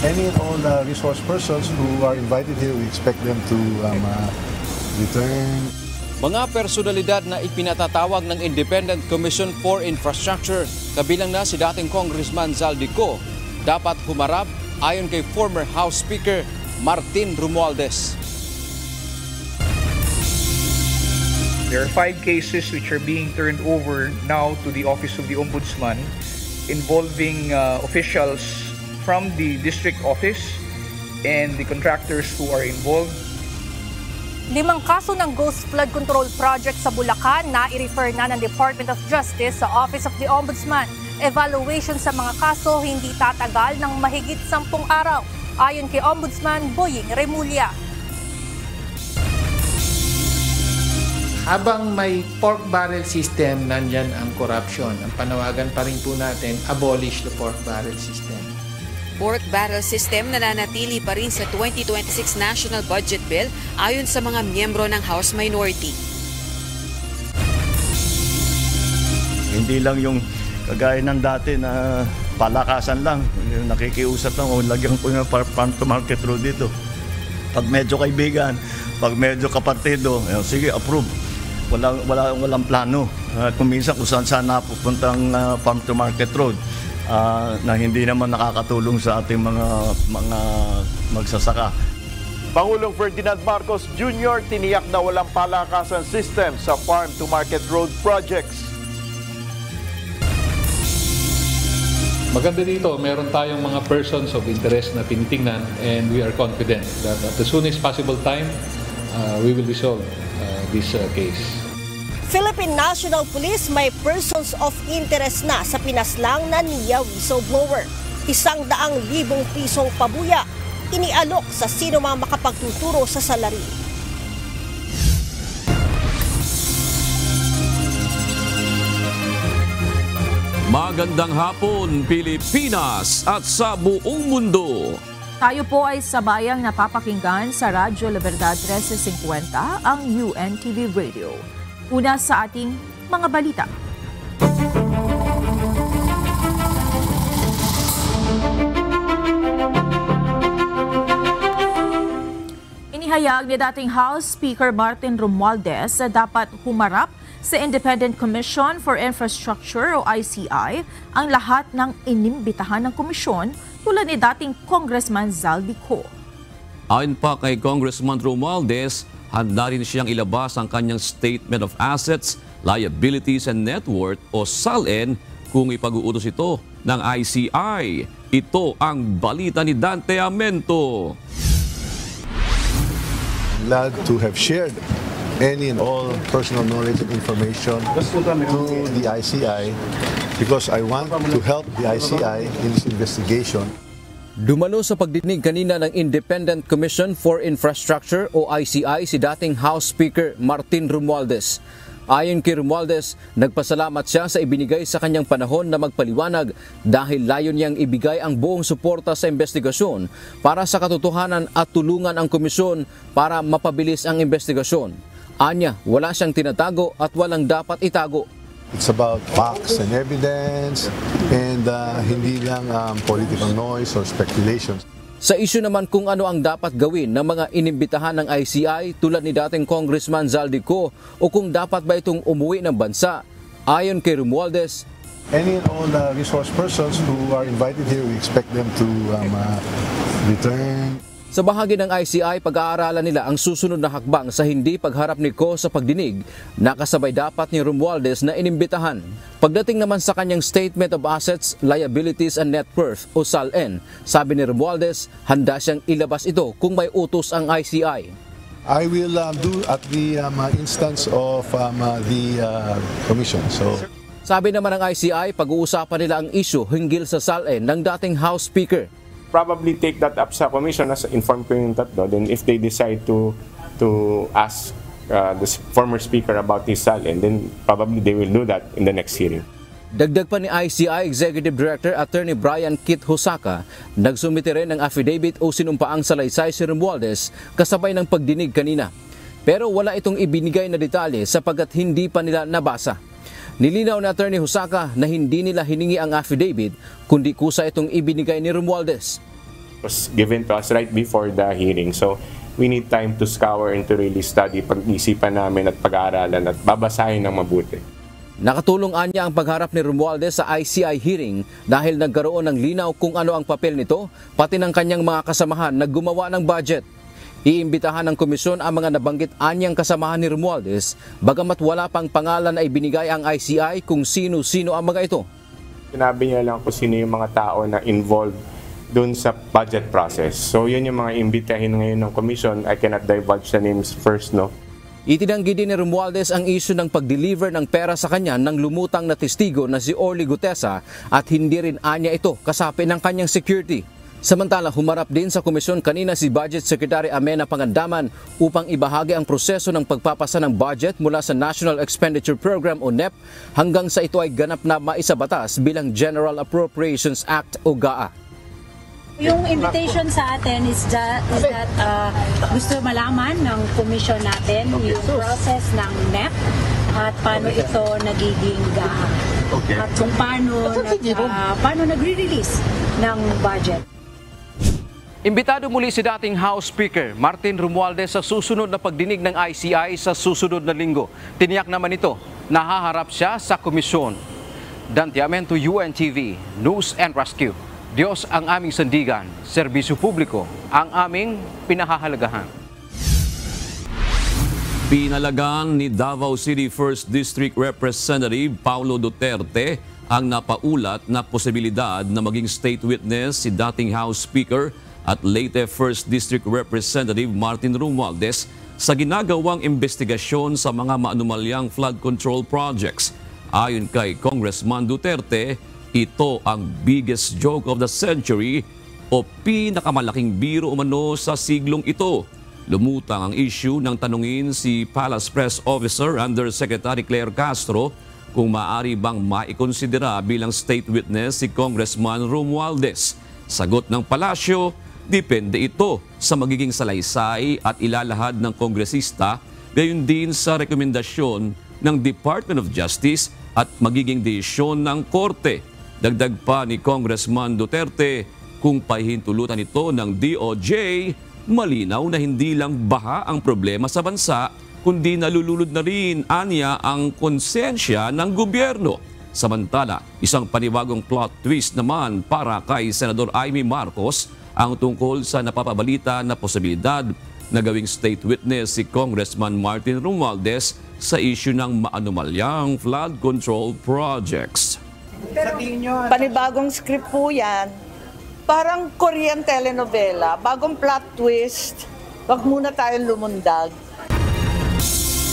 Any and all the resource persons who are invited here, we expect them to return. Mga personalidad na ipinatatawag ng Independent Commission for Infrastructure, kabilang na si dating Congressman Zaldico, dapat humarap ayon kay former House Speaker Martin Romualdez. There are 5 cases which are being turned over now to the Office of the Ombudsman involving officials from the district office and the contractors who are involved. 5 kaso ng Ghost Flood Control Project sa Bulacan na i-refer na ng Department of Justice sa Office of the Ombudsman. Evaluation sa mga kaso hindi tatagal ng mahigit 10 araw, ayon kay Ombudsman Boying Remulla. Habang may pork barrel system, nandyan ang corruption. Ang panawagan pa rin po natin, abolish the pork barrel system. Pork barrel system nananatili pa rin sa 2026 National Budget Bill ayon sa mga miyembro ng House Minority. Hindi lang yung kagaya ng dati na palakasan lang, yung nakikiusap lang, o lagyan ko yung farm to market road dito. Pag medyo kaibigan, pag medyo kapartido, sige, approve. Walang plano. Kung minsan kung saan napupuntang farm to market road, na hindi naman nakakatulong sa ating mga magsasaka. Pangulong Ferdinand Marcos Jr. tiniyak na walang palakasan system sa farm-to-market road projects. Maganda dito, meron tayong mga persons of interest na tinitingnan, and we are confident that at the soonest possible time, we will resolve this case. Philippine National Police may persons of interest na sa pinaslang na NIA whistleblower. 100,000 pisong pabuya inialok sa sino mang makapagtuturo sa salarin. Magandang hapon, Pilipinas at sa buong mundo. Tayo po ay sabayang napapakinggan sa Radyo La Verdad 1350, ang UNTV Radio. Una sa ating mga balita. Inihayag ni dating House Speaker Martin Romualdez na dapat humarap sa Independent Commission for Infrastructure o ICI ang lahat ng inimbitahan ng komisyon tulad ni dating Congressman Zaldico. Ayon pa kay Congressman Romualdez, handa rin siyang ilabas ang kanyang Statement of Assets, Liabilities and Net Worth o SALN kung ipag-uutos ito ng ICI. Ito ang balita ni Dante Amento. Glad to have shared any and all personal knowledge and information to the ICI because I want to help the ICI in this investigation. Dumalo sa pagdinig kanina ng Independent Commission for Infrastructure o ICI si dating House Speaker Martin Romualdez. Ayon kay Romualdez, nagpasalamat siya sa ibinigay sa kanyang panahon na magpaliwanag dahil layon niyang ibigay ang buong suporta sa investigasyon para sa katotohanan at tulungan ang komisyon para mapabilis ang investigasyon. Anya, wala siyang tinatago at walang dapat itago. It's about facts and evidence and hindi lang political noise or speculation. Sa isyu naman kung ano ang dapat gawin ng mga inimbitahan ng ICI tulad ni dating Congressman Zaldico o kung dapat ba itong umuwi ng bansa, ayon kay Romualdez, any and all the resource persons who are invited here, we expect them to return. Sa bahagi ng ICI, pag-aaralan nila ang susunod na hakbang sa hindi pagharap ni Ko sa pagdinig na kasabay dapat ni Romualdez na inimbitahan. Pagdating naman sa kanyang Statement of Assets, Liabilities and Net Worth o SALN, sabi ni Romualdez, handa siyang ilabas ito kung may utos ang ICI. I will do at the instance of the commission. Sabi naman ng ICI, pag-uusapan nila ang issue hinggil sa SALN ng dating House Speaker. Probably take that up sa commission as inform ko yung tatlo. Then if they decide to ask the former speaker about his SALN, then probably they will do that in the next hearing. Dagdag pa ni ICI Executive Director Attorney Brian Kit Hosaka, nagsumite rin ng affidavit o sinumpaang salaysay si Romualdez kasabay ng pagdinig kanina. Pero wala itong ibinigay na detalye sapagkat hindi pa nila nabasa. Nilinaw ni Attorney Hosaka na hindi nila hiningi ang affidavit kundi kusa itong ibinigay ni Romualdez. was given to us right before the hearing. So we need time to scour and to really study, pag-isipan namin at pag-aaralan at babasahin ng mabuti. Nakatulong anya ang pagharap ni Romualdez sa ICI hearing dahil nagkaroon ng linaw kung ano ang papel nito, pati ng kanyang mga kasamahan na gumawa ng budget. Iimbitahan ng komisyon ang mga nabanggit anyang kasamahan ni Romualdez, bagamat wala pang pangalan na ibinigay ang ICI kung sino-sino ang mga ito. Sinabi niya lang kung sino yung mga tao na involved dun sa budget process. So yun yung mga imbitahin ngayon ng komisyon. I cannot divulge the names first, no? Itinanggi din ni Romualdez ang issue ng pag-deliver ng pera sa kanya ng lumutang na testigo na si Orly Gutesa at hindi rin anya ito kasapi ng kanyang security. Samantala, humarap din sa komisyon kanina si Budget Secretary Amenah Pangandaman upang ibahagi ang proseso ng pagpapasa ng budget mula sa National Expenditure Program o NEP hanggang sa ito ay ganap na maisabatas bilang General Appropriations Act o GAA. Yung invitation sa atin is that gusto malaman ng commission natin yung process ng NEP at paano ito nagiging GAA. At kung paano nagre-release ng budget. Imbitado muli si dating House Speaker Martin Romualdez sa susunod na pagdinig ng ICI sa susunod na linggo. Tiniyak naman ito, nahaharap siya sa komisyon. Dante Amento, UNTV, News and Rescue. Diyos ang aming sandigan, serbisyo publiko ang aming pinahahalagahan. Pinalagan ni Davao City 1st District Representative Paulo Duterte ang napaulat na posibilidad na maging state witness si dating House Speaker at late 1st District Representative Martin Romualdez sa ginagawang investigasyon sa mga maanumalyang flood control projects. Ayon kay Congressman Duterte, ito ang biggest joke of the century o pinakamalaking biro umano sa siglong ito. Lumutang ang issue ng tanungin si Palace Press Officer Undersecretary Claire Castro kung maaari bang maikonsidera bilang state witness si Congressman Romualdez. Sagot ng palasyo, depende ito sa magiging salaysay at ilalahad ng kongresista, gayon din sa rekomendasyon ng Department of Justice at magiging desisyon ng korte. Dagdag pa ni Congressman Duterte, kung pahihintulutan ito ng DOJ, malinaw na hindi lang baha ang problema sa bansa, kundi nalululod na rin anya ang konsensya ng gobyerno. Samantala, isang panibagong plot twist naman para kay Senador Amy Marcos ang tungkol sa napapabalita na posibilidad na gawing state witness si Congressman Martin Romualdez sa issue ng maanumalyang flood control projects. Panibagong script po yan. Parang Korean telenovela. Bagong plot twist. Wag muna tayong lumundag.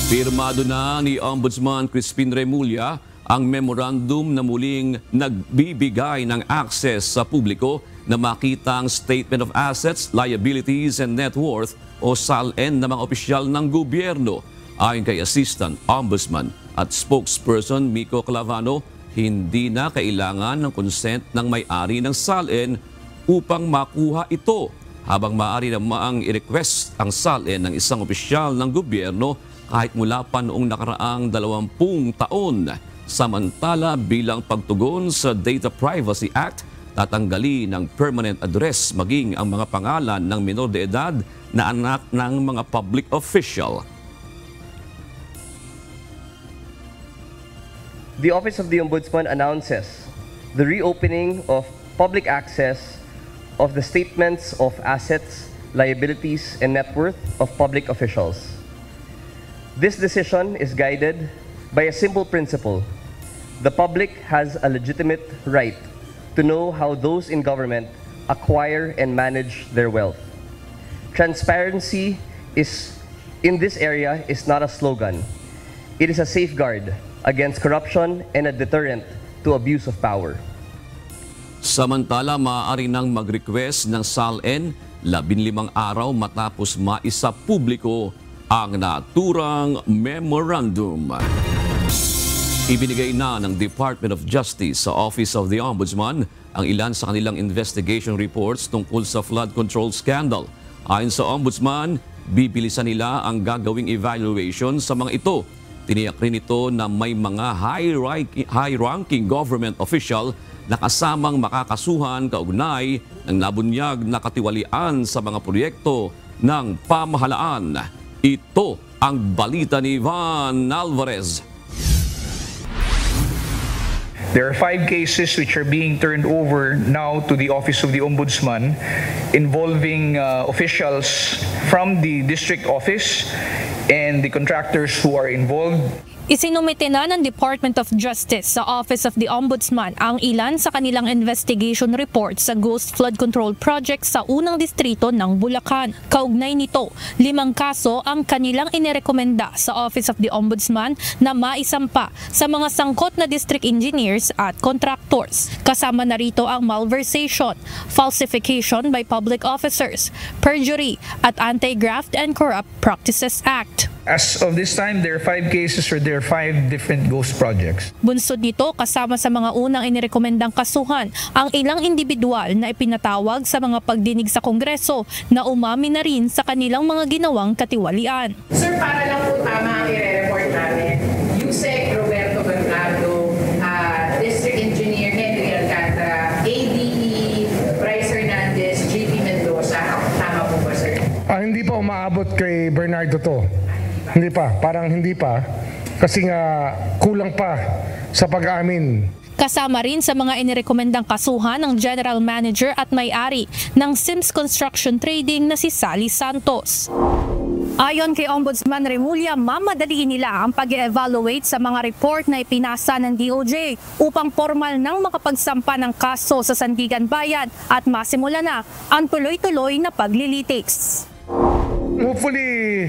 Pirmado na ni Ombudsman Crispin Remulla ang memorandum na muling nagbibigay ng access sa publiko na makita ang Statement of Assets, Liabilities and Net Worth o SALN ng mga opisyal ng gobyerno. Ayon kay Assistant Ombudsman at Spokesperson Miko Clavano, hindi na kailangan ng consent ng may-ari ng SALN upang makuha ito, habang maaari namang i-request ang SALN ng isang opisyal ng gobyerno kahit mula pa noong nakaraang 20 taon. Samantala, bilang pagtugon sa Data Privacy Act, tatanggalin ng permanent address maging ang mga pangalan ng minor de edad na anak ng mga public official. The Office of the Ombudsman announces the reopening of public access of the statements of assets, liabilities, and net worth of public officials. This decision is guided by a simple principle. The public has a legitimate right to know how those in government acquire and manage their wealth. Transparency in this area is not a slogan. It is a safeguard against corruption and a deterrent to abuse of power. Samantala, maaari nang mag-request ng SALN 15 araw matapos maisa publiko ang naturang memorandum. Ibinigay na ng Department of Justice sa Office of the Ombudsman ang ilan sa kanilang investigation reports tungkol sa flood control scandal. Ayon sa Ombudsman, bibilisan nila ang gagawing evaluation sa mga ito. Tiniyak rin ito na may mga high-ranking government official na kasamang makakasuhan kaugnay ng nabunyag na katiwalian sa mga proyekto ng pamahalaan. Ito ang balita ni Ivan Alvarez. There are 5 cases which are being turned over now to the Office of the Ombudsman involving officials from the district office and the contractors who are involved. Isinumite na ng Department of Justice sa Office of the Ombudsman ang ilan sa kanilang investigation report sa Ghost Flood Control Project sa unang distrito ng Bulacan. Kaugnay nito, 5 kaso ang kanilang inirekomenda sa Office of the Ombudsman na maisampa sa mga sangkot na district engineers at contractors. Kasama na rito ang malversation, falsification by public officers, perjury at Anti-Graft and Corrupt Practices Act. As of this time, there are 5 cases or there are 5 different ghost projects. Bunsod nito, kasama sa mga unang inirekomendang kasuhan ang ilang individual na ipinatawag sa mga pagdinig sa Kongreso na umamin na rin sa kanilang mga ginawang katiwalian. Sir, para lang po tama ang i-report namin, Yusek Roberto Bernardo, District Engineer Henry Alcantara, ADE Bryce Hernandez, JP Mendoza. Tama po ba, sir? Hindi pa umaabot kay Bernardo to. Hindi pa, parang hindi pa. Kasi nga kulang pa sa pag-amin. Kasama rin sa mga inirekomendang kasuhan ng General Manager at may-ari ng Sims Construction Trading na si Sally Santos. Ayon kay Ombudsman Remulla, mamadaliin nila ang pag-evaluate sa mga report na ipinasa ng DOJ upang formal nang makapagsampa ng kaso sa Sandigan Bayan at masimula na ang tuloy-tuloy na paglilitis. Hopefully,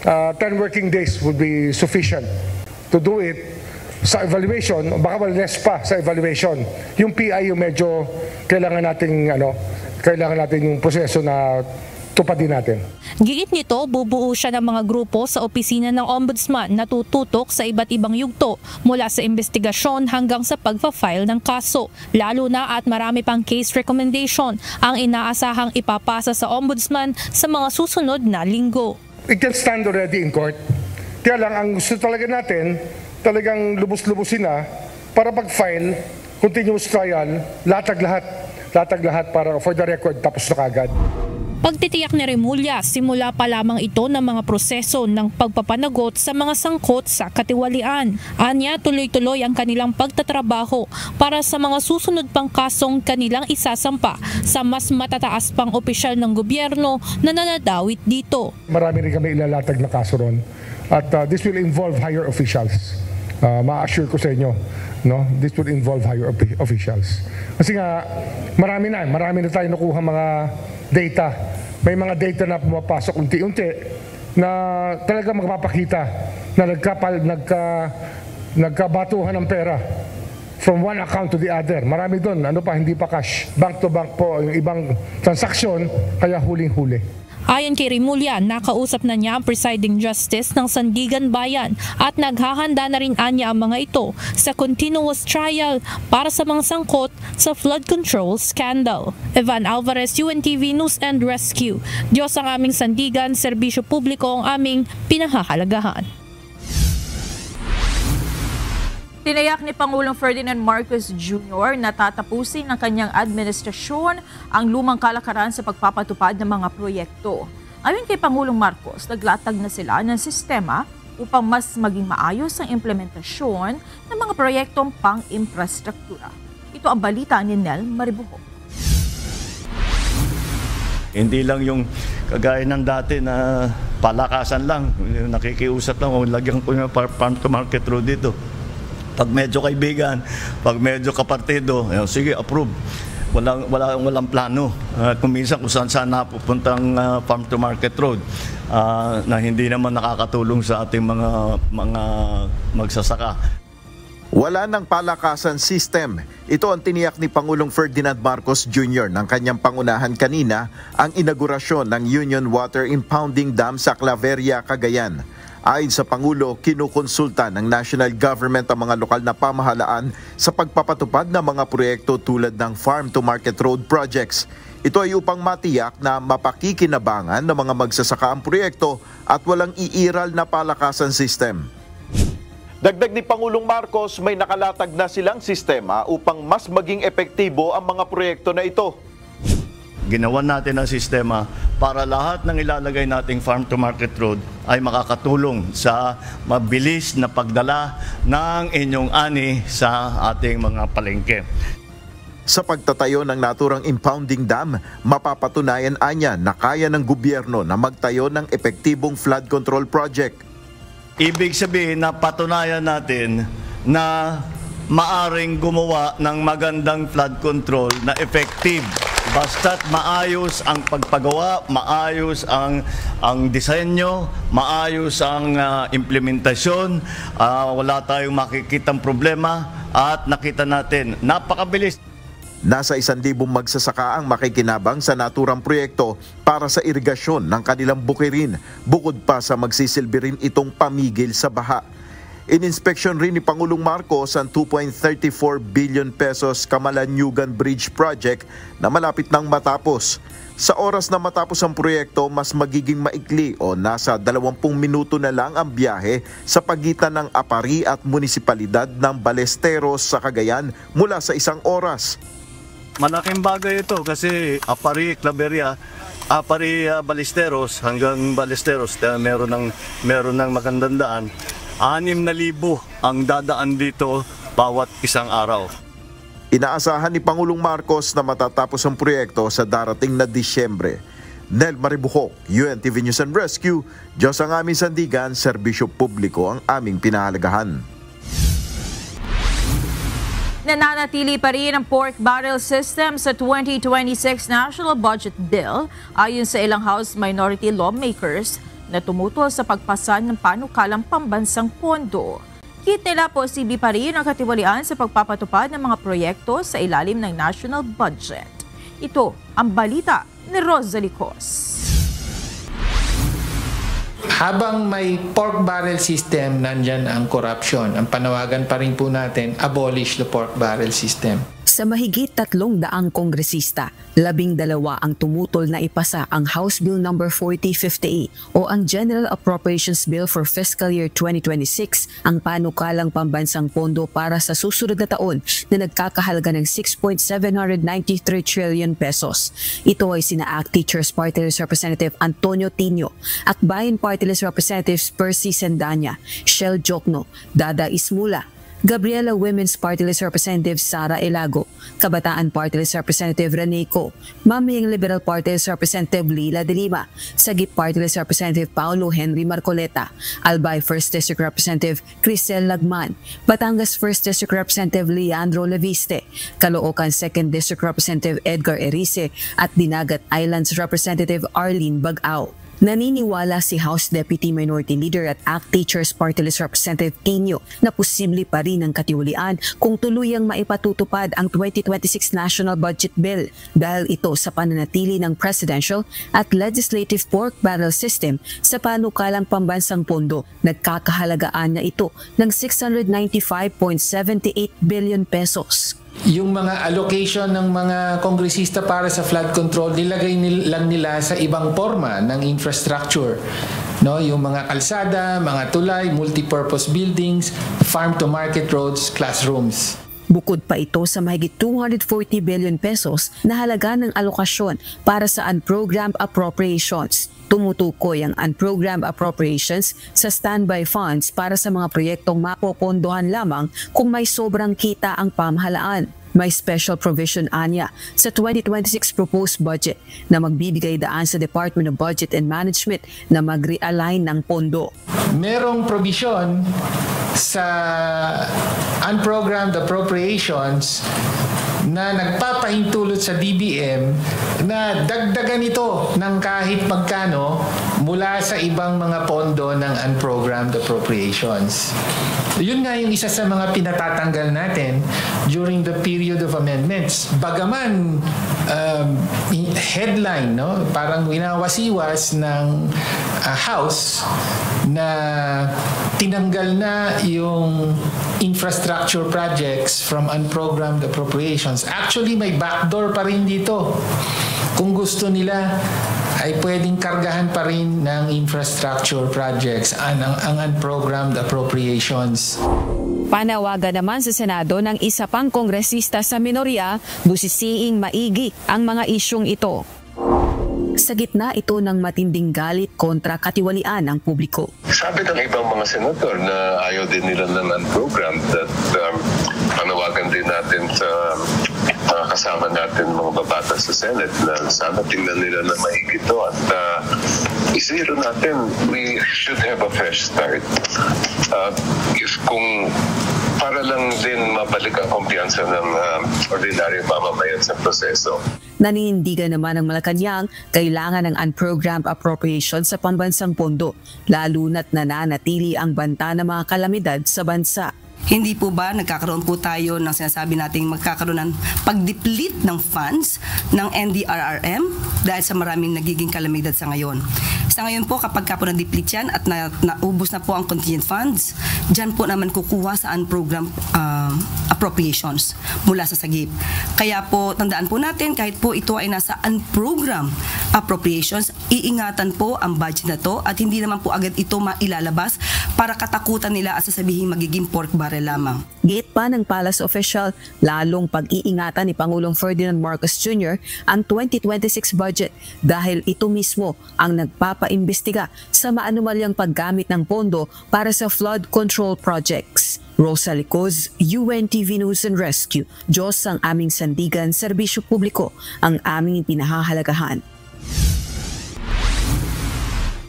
10 working days would be sufficient to do it sa evaluation, baka less pa sa evaluation. Yung PI yung medyo kailangan nating yung proseso na tupadin natin. Giit nito, bubuo siya ng mga grupo sa opisina ng Ombudsman na tututok sa iba't ibang yugto mula sa investigasyon hanggang sa pagpa-file ng kaso. Lalo na at marami pang case recommendation ang inaasahang ipapasa sa Ombudsman sa mga susunod na linggo. It can stand already in court. Kaya lang, ang gusto talaga natin, talagang lubos-lubusin na para pag-file, continuous trial, latag lahat para for the record tapos na kagad. Pagtitiyak ni Remulla, simula pa lamang ito ng mga proseso ng pagpapanagot sa mga sangkot sa katiwalian. Anya, tuloy-tuloy ang kanilang pagtatrabaho para sa mga susunod pang kasong kanilang isasampa sa mas matataas pang opisyal ng gobyerno na nanadawit dito. Marami rin kami ilalatag na kaso ron at this will involve higher officials. Ma-assure ko sa inyo, no? This will involve higher officials. Kasi nga, marami na tayo nakuha mga data. May mga data na pumapasok unti-unti na talaga magpapakita na nagkabatuhan ng pera from one account to the other. Marami doon, hindi pa cash. Bank to bank po, yung ibang transaksyon, kaya huling-huli. Ayon kay Remulla, nakausap na niya ang presiding justice ng Sandigan Bayan at naghahanda na rin anya ang mga ito sa continuous trial para sa mga sangkot sa flood control scandal. Ivan Alvarez, UNTV News and Rescue. Diyos ang aming sandigan, serbisyo publiko ang aming pinahahalagahan. Tinayak ni Pangulong Ferdinand Marcos Jr. na tatapusin ng kanyang administrasyon ang lumang kalakaran sa pagpapatupad ng mga proyekto. Ayon kay Pangulong Marcos, naglatag na sila ng sistema upang mas maging maayos ang implementasyon ng mga proyektong pang-infrastruktura. Ito ang balita ni Nel Maribuho. Hindi lang yung kagaya ng dati na palakasan lang, nakikiusap lang, lagyan ko yung farm to market road dito. Pag medyo kaibigan, pag medyo kapartido, sige, approve. Walang plano. Kung minsan kung saan napupuntang farm to market road na hindi naman nakakatulong sa ating mga magsasaka. Wala ng palakasan system. Ito ang tiniyak ni Pangulong Ferdinand Marcos Jr. ng kanyang pangunahan kanina ang inaugurasyon ng Union Water Impounding Dam sa Claveria, Cagayan. Ayon sa Pangulo, kinukonsulta ng national government ang mga lokal na pamahalaan sa pagpapatupad ng mga proyekto tulad ng farm-to-market road projects. Ito ay upang matiyak na mapakikinabangan ng mga magsasaka ang proyekto at walang iiral na palakasan system. Dagdag ni Pangulong Marcos, may nakalatag na silang sistema upang mas maging epektibo ang mga proyekto na ito. ginawan natin ang sistema para lahat ng ilalagay nating farm-to-market road ay makakatulong sa mabilis na pagdala ng inyong ani sa ating mga palengke. Sa pagtatayo ng naturang impounding dam, mapapatunayan anya na kaya ng gobyerno na magtayo ng epektibong flood control project. Ibig sabihin na patunayan natin na maaring gumawa ng magandang flood control na effective. Basta't maayos ang pagpagawa, maayos ang disenyo, maayos ang implementasyon, wala tayong makikitang problema at nakita natin, napakabilis. Nasa 1,000 magsasaka ang makikinabang sa naturang proyekto para sa irigasyon ng kanilang bukirin, bukod pa sa magsisilbi rin itong pamigil sa baha. Ininspeksyon rin ni Pangulong Marcos ang 2.34 billion pesos Kamalanyugan Bridge Project na malapit nang matapos. Sa oras na matapos ang proyekto, mas magiging maikli o nasa 20 minuto na lang ang biyahe sa pagitan ng Apari at munisipalidad ng Balesteros sa Cagayan mula sa 1 oras. Malaking bagay ito kasi Apari, Claveria, Apari, Balesteros hanggang Balesteros meron ng magandang daan. 6,000 ang dadaan dito bawat isang araw. Inaasahan ni Pangulong Marcos na matatapos ang proyekto sa darating na Disyembre. Nel Maribuhok, UNTV News and Rescue, Diyos ang aming sandigan, serbisyo publiko ang aming pinahalagahan. Nananatili pa rin ang pork barrel system sa 2026 National Budget Bill ayon sa ilang House Minority Lawmakers na tumutol sa pagpasa ng panukalang pambansang pondo. Kitila posible pa rin ang katiwalian sa pagpapatupad ng mga proyekto sa ilalim ng national budget. Ito ang balita ni Rosalie Cos. Habang may pork barrel system, nandyan ang corruption. Ang panawagan pa rin po natin, abolish the pork barrel system. Sa mahigit 300 kongresista, 12 ang tumutol na ipasa ang House Bill No. 4058 o ang General Appropriations Bill for Fiscal Year 2026, ang panukalang pambansang pondo para sa susunod na taon na nagkakahalaga ng 6.793 trillion pesos. Ito ay sina ACT Teachers Party List Representative Antonio Tinio, Akbayan Party List Representatives Percy Sendanya, Shell Jokno, Dada Ismula, Gabriela Women's Party List Representative Sara Elago, Kabataan Party List Representative Rene Co, Mamihing Liberal Party List Representative Lila de Lima, Sagip Party List Representative Paulo Henry Marcoleta, Albay 1st District Representative Crisel Lagman, Batangas 1st District Representative Leandro Leviste, Caloocan 2nd District Representative Edgar Erice at Dinagat Islands Representative Arlene Bagao. Naniniwala si House Deputy Minority Leader at ACT Teachers Party List Representative Tinio na posible pa rin ang katiwalian kung tuluyang maipatutupad ang 2026 National Budget Bill dahil ito sa pananatili ng presidential at legislative pork barrel system sa panukalang pambansang pondo. Nagkakahalagaan niya ito ng 695.78 billion pesos. Yung mga allocation ng mga kongresista para sa flood control, nilagay lang nila sa ibang forma ng infrastructure. No, yung mga kalsada, mga tulay, multipurpose buildings, farm-to-market roads, classrooms. Bukod pa ito sa mahigit 240 billion pesos na halaga ng alokasyon para sa unprogrammed appropriations. Tumutukoy ang unprogrammed appropriations sa standby funds para sa mga proyektong mapopondohan lamang kung may sobrang kita ang pamahalaan. May special provision anya sa 2026 proposed budget na magbibigay daan sa Department of Budget and Management na mag-realign ng pondo. Merong provision sa unprogrammed appropriations na nagpapahintulot sa DBM na dagdagan ito ng kahit magkano mula sa ibang mga pondo ng unprogrammed appropriations. Yun nga yung isa sa mga pinatatanggal natin during the period of amendments. Bagaman headline, no, parang winawasiwas ng House na tinanggal na yung infrastructure projects from unprogrammed appropriations. Actually, may backdoor pa rin dito. Kung gusto nila, ay pwedeng kargahan pa rin ng infrastructure projects ang unprogrammed appropriations. Panawagan naman sa Senado ng isa pang kongresista sa minorya, busisiing maigi ang mga isyong ito. Sa gitna ito ng matinding galit kontra katiwalian ng publiko. Sabi ng ibang mga senador na ayaw din nila na non-program that panawagan din natin sa kasama natin mga babata sa Senate na sana tingnan nila na maigi ito at isiro natin, we should have a fresh start. Kung para lang din mabalik ang kumpiyansa ng ordinaryong mamamayan sa proseso. Naninindigan naman ng Malacanang kailangan ng unprogrammed appropriation sa pambansang pondo, lalo na't nananatili ang banta ng mga kalamidad sa bansa. Hindi po ba nagkakaroon po tayo ng sinasabi nating magkakaroon ng pag-deplete ng funds ng NDRRM dahil sa maraming nagiging kalamidad sa ngayon. Sa ngayon po kapag ka po na-deplete yan at naubos na po ang contingent funds, dyan po naman kukuha sa unprogrammed appropriations mula sa SAGIP. Kaya po tandaan po natin kahit po ito ay nasa unprogrammed appropriations, iingatan po ang budget na to at hindi naman po agad ito mailalabas para katakutan nila at sasabihin magiging pork barrel lamang. Giit pa ng palace official, lalong pag-iingatan ni Pangulong Ferdinand Marcos Jr. ang 2026 budget dahil ito mismo ang nagpapaimbestiga sa maanumalyang paggamit ng pondo para sa flood control projects. Rosa Licoz, UNTV News and Rescue. Diyos ang aming sandigan, serbisyo publiko ang aming pinahahalagahan.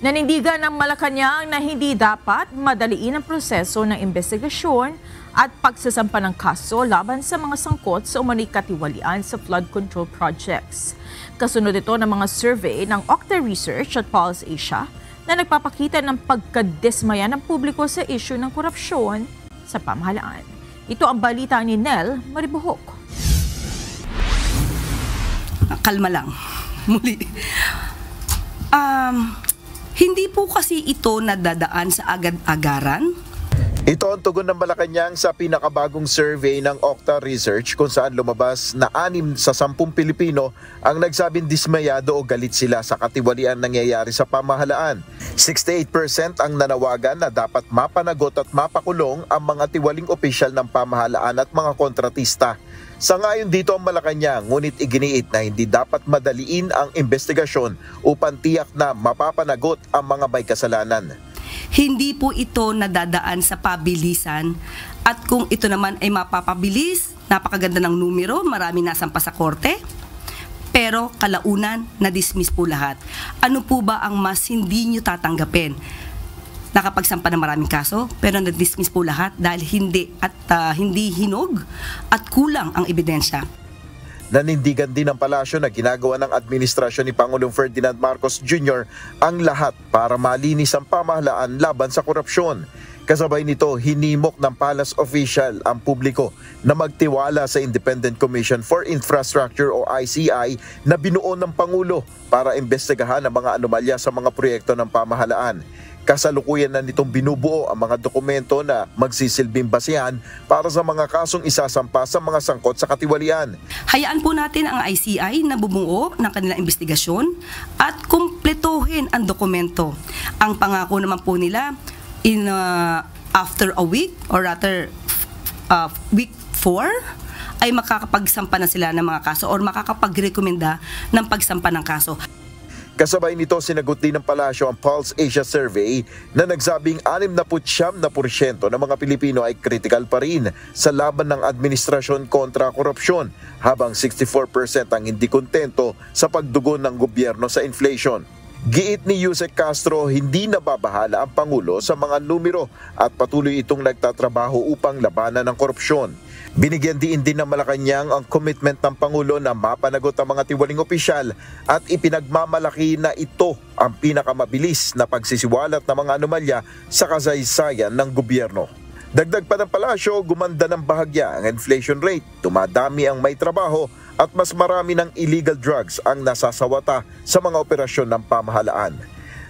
Nanindigan ng Malacanang na hindi dapat madaliin ang proseso ng investigasyon at pagsasampa ng kaso laban sa mga sangkot sa umano'y katiwalian sa flood control projects. Kasunod ito ng mga survey ng Octa Research at Pulse Asia na nagpapakita ng pagkadismaya ng publiko sa issue ng korupsyon sa pamahalaan. Ito ang balita ni Nel Maribuhok. Kalma lang. Muli. Hindi po kasi ito nadadaan sa agad-agaran. Ito ang tugon ng Malacanang sa pinakabagong survey ng Octa Research kung saan lumabas na 6 sa 10 Pilipino ang nagsabing dismayado o galit sila sa katiwalian nangyayari sa pamahalaan. 68% ang nanawagan na dapat mapanagot at mapakulong ang mga tiwaling opisyal ng pamahalaan at mga kontratista. Sangayon dito ang Malacanang, ngunit iginiit na hindi dapat madaliin ang investigasyon upang tiyak na mapapanagot ang mga may kasalanan. Hindi po ito nadadaan sa pabilisan at kung ito naman ay mapapabilis, napakaganda ng numero, marami nasampa sa korte, pero kalaunan na-dismiss po lahat. Ano po ba ang mas hindi nyo tatanggapin? Nakapagsampa ng maraming kaso pero na-dismiss po lahat dahil hindi hinog at kulang ang ebidensya. Nanindigan din ng palasyo na ginagawa ng administrasyon ni Pangulong Ferdinand Marcos Jr. ang lahat para malinis ang pamahalaan laban sa korupsyon. Kasabay nito, hinimok ng palace official ang publiko na magtiwala sa Independent Commission for Infrastructure o ICI na binuo ng Pangulo para imbestigahan ang mga anomalya sa mga proyekto ng pamahalaan. Kasalukuyan na nitong binubuo ang mga dokumento na magsisilbing basehan para sa mga kasong isasampa sa mga sangkot sa katiwalian. Hayaan po natin ang ICI na bumuo ng kanilang investigasyon at kumpletuhin ang dokumento. Ang pangako naman po nila in after a week or rather week 4 ay makakapagsampa na sila ng mga kaso or makakapagrekomenda ng pagsampa ng kaso. Kasabay nito, sinagot din ng palasyo ang Pulse Asia Survey na nagsabing 69% ng mga Pilipino ay critical pa rin sa laban ng administrasyon kontra korupsyon, habang 64% ang hindi kontento sa pagdugon ng gobyerno sa inflation. Giit ni Yusek Castro, hindi nababahala ang Pangulo sa mga numero at patuloy itong nagtatrabaho upang labanan ng korupsyon. Binigyan din ng Malacanang ang commitment ng Pangulo na mapanagot ang mga tiwaling opisyal at ipinagmamalaki na ito ang pinakamabilis na pagsisiwalat ng mga anomalya sa kasaysayan ng gobyerno. Dagdag pa ng palasyo, gumanda ng bahagya ang inflation rate, tumadami ang may trabaho at mas marami ng illegal drugs ang nasasawata sa mga operasyon ng pamahalaan.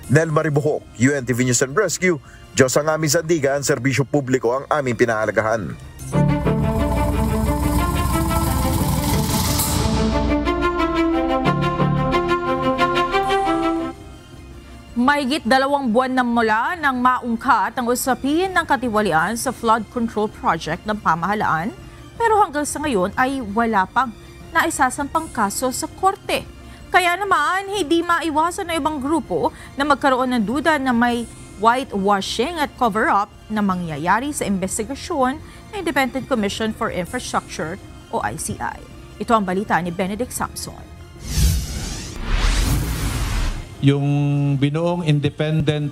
Nel Maribuhok, UNTV News and Rescue. Diyos ang aming sandigan, serbisyo publiko ang aming pinahalagahan. Mahigit 2 buwan na mula nang maungkat ang usapin ng katiwalian sa flood control project ng pamahalaan, pero hanggang sa ngayon ay wala pang naisasampang kaso sa korte. Kaya naman, hindi maiwasan ng ibang grupo na magkaroon ng duda na may whitewashing at cover-up na mangyayari sa investigasyon ng Independent Commission for Infrastructure o ICI. Ito ang balita ni Benedict Samson. Yung binuong Independent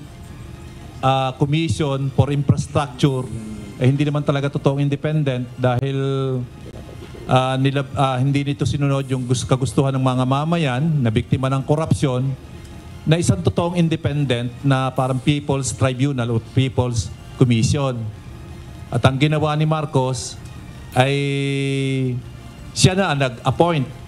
Commission for Infrastructure hindi naman talaga totoong independent dahil hindi nito sinunod yung kagustuhan ng mga mamayan na biktima ng korupsyon na isang totoong independent na parang People's Tribunal o People's Commission. At ang ginawa ni Marcos ay siya na nag-appoint.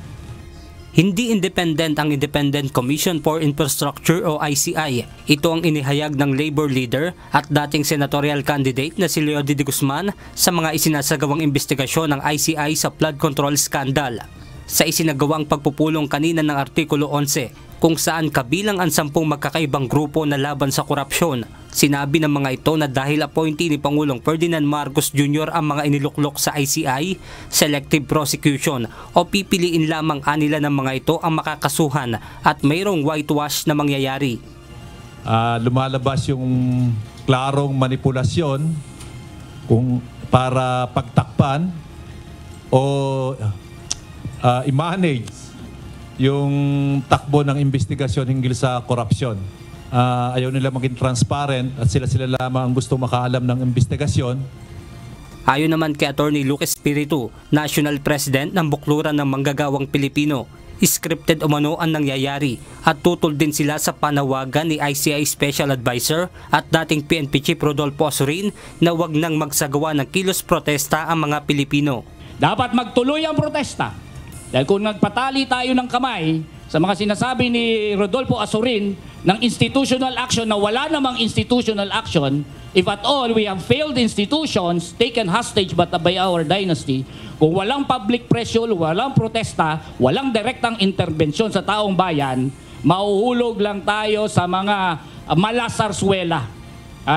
Hindi independent ang Independent Commission for Infrastructure o ICI. Ito ang inihayag ng Labor leader at dating senatorial candidate na si Leo D. Guzman sa mga isinasagawang investigasyon ng ICI sa flood control scandal. Sa isinagawang pagpupulong kanina ng Artikulo 11, kung saan kabilang ang 10 magkakaibang grupo na laban sa korupsyon. Sinabi ng mga ito na dahil appointee ni Pangulong Ferdinand Marcos Jr. ang mga iniluklok sa ICI, selective prosecution o pipiliin lamang anila ng mga ito ang makakasuhan at mayroong whitewash na mangyayari. Lumalabas yung klarong manipulasyon kung para pagtakpan o i-manage yung takbo ng investigasyon hinggil sa korupsyon. Ayaw nila maging transparent at sila lamang ang gusto makaalam ng investigasyon. Ayon naman kay Attorney Luke Espiritu, National President ng Bukluran ng Manggagawang Pilipino, scripted umano ang nangyayari at tutol din sila sa panawagan ni ICI Special Advisor at dating PNP Chief Rodolfo Azurin na wag nang magsagawa ng kilos protesta ang mga Pilipino. Dapat magtuloy ang protesta. Dahil kung nagpatali tayo ng kamay sa mga sinasabi ni Rodolfo Azurin ng institutional action na wala namang institutional action, if at all we have failed institutions taken hostage by our dynasty, kung walang public pressure, walang protesta, walang direktang intervensyon sa taong bayan, mauhulog lang tayo sa mga malasarswela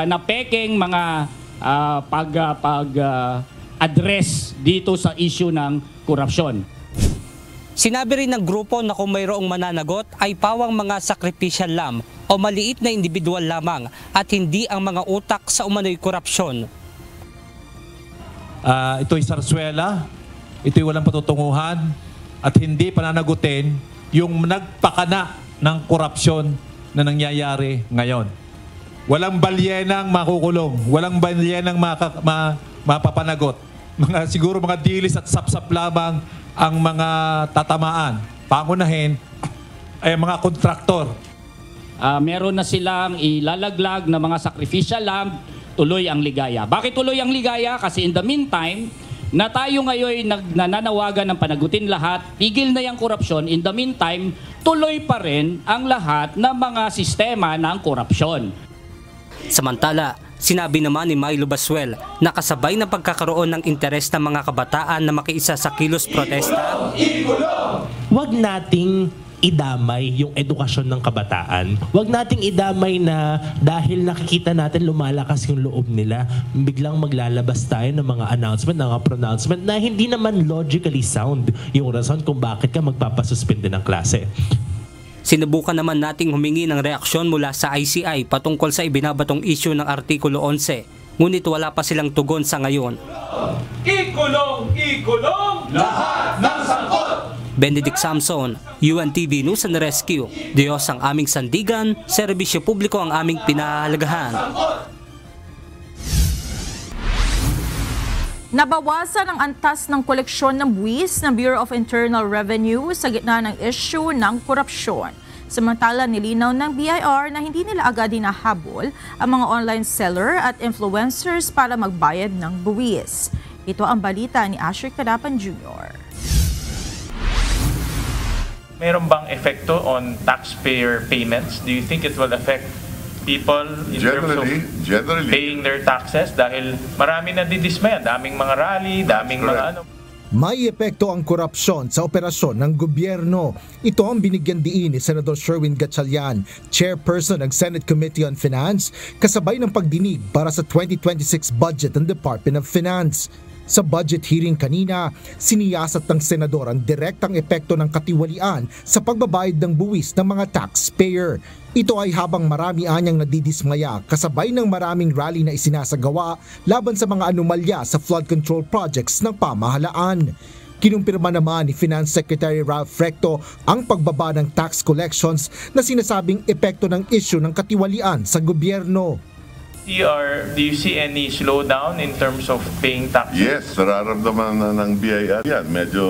na pekeng mga pag-address dito sa issue ng korupsyon. Sinabi rin ng grupo na kung mayroong mananagot ay pawang mga sakripisyal lam o maliit na individual lamang at hindi ang mga utak sa umano'y korupsyon. Ito'y sarswela, ito'y walang patutunguhan at hindi pananagutin yung nagpakana ng korupsyon na nangyayari ngayon. Walang balyenang makukulong, walang balyenang mapapanagot. Siguro mga dilis at sapsap lamang ang mga tatamaan. Pangunahin ay mga kontraktor. Meron na silang ilalaglag na mga sacrificial lamb, tuloy ang ligaya. Bakit tuloy ang ligaya? Kasi in the meantime, na tayo ngayon nananawagan ng panagutin lahat, tigil na yung korupsyon, in the meantime, tuloy pa rin ang lahat ng mga sistema ng korupsyon. Samantala, sinabi naman ni Milo Basuel na kasabay ng pagkakaroon ng interes ng mga kabataan na makiisa sa kilos protesta, huwag nating idamay yung edukasyon ng kabataan. Huwag nating idamay na dahil nakikita natin lumalakas yung loob nila, biglang maglalabas tayo ng mga announcement, ng mga pronouncement na hindi naman logically sound yung rason kung bakit ka magpapasuspende ng klase. Sinubukan naman nating humingi ng reaksyon mula sa ICI patungkol sa ibinabatong issue ng Artikulo 11, ngunit wala pa silang tugon sa ngayon. Ikulong! Ikulong! Lahat ng sangkot! Benedict Samson, UNTV News and Rescue. Diyos ang aming sandigan, serbisyo publiko ang aming pinahalagahan. Nabawasan ang antas ng koleksyon ng buwis ng Bureau of Internal Revenue sa gitna ng issue ng korupsyon. Samantala, nilinaw ng BIR na hindi nila agad hinahabol ang mga online seller at influencers para magbayad ng buwis. Ito ang balita ni Asher Cadapan Jr. Meron bang epekto on taxpayer payments? Do you think it will affect people in terms of paying their taxes? Dahil marami na didismaya, daming mga rally, daming mga ano. May epekto ang korupsyon sa operasyon ng gobyerno. Ito ang binigyan diin ni Senator Sherwin Gatchalian, chairperson ng Senate Committee on Finance, kasabay ng pagdinig para sa 2026 budget ng Department of Finance. Sa budget hearing kanina, siniyasat ng senador ang direktang epekto ng katiwalian sa pagbabayad ng buwis ng mga taxpayer. Ito ay habang marami anyang nadidismaya kasabay ng maraming rally na isinasagawa laban sa mga anomalya sa flood control projects ng pamahalaan. Kinumpirma naman ni Finance Secretary Ralph Recto ang pagbaba ng tax collections na sinasabing epekto ng issue ng katiwalian sa gobyerno. Do you see any slowdown in terms of paying taxes? Yes, nararamdaman na ng BIR yan. Medyo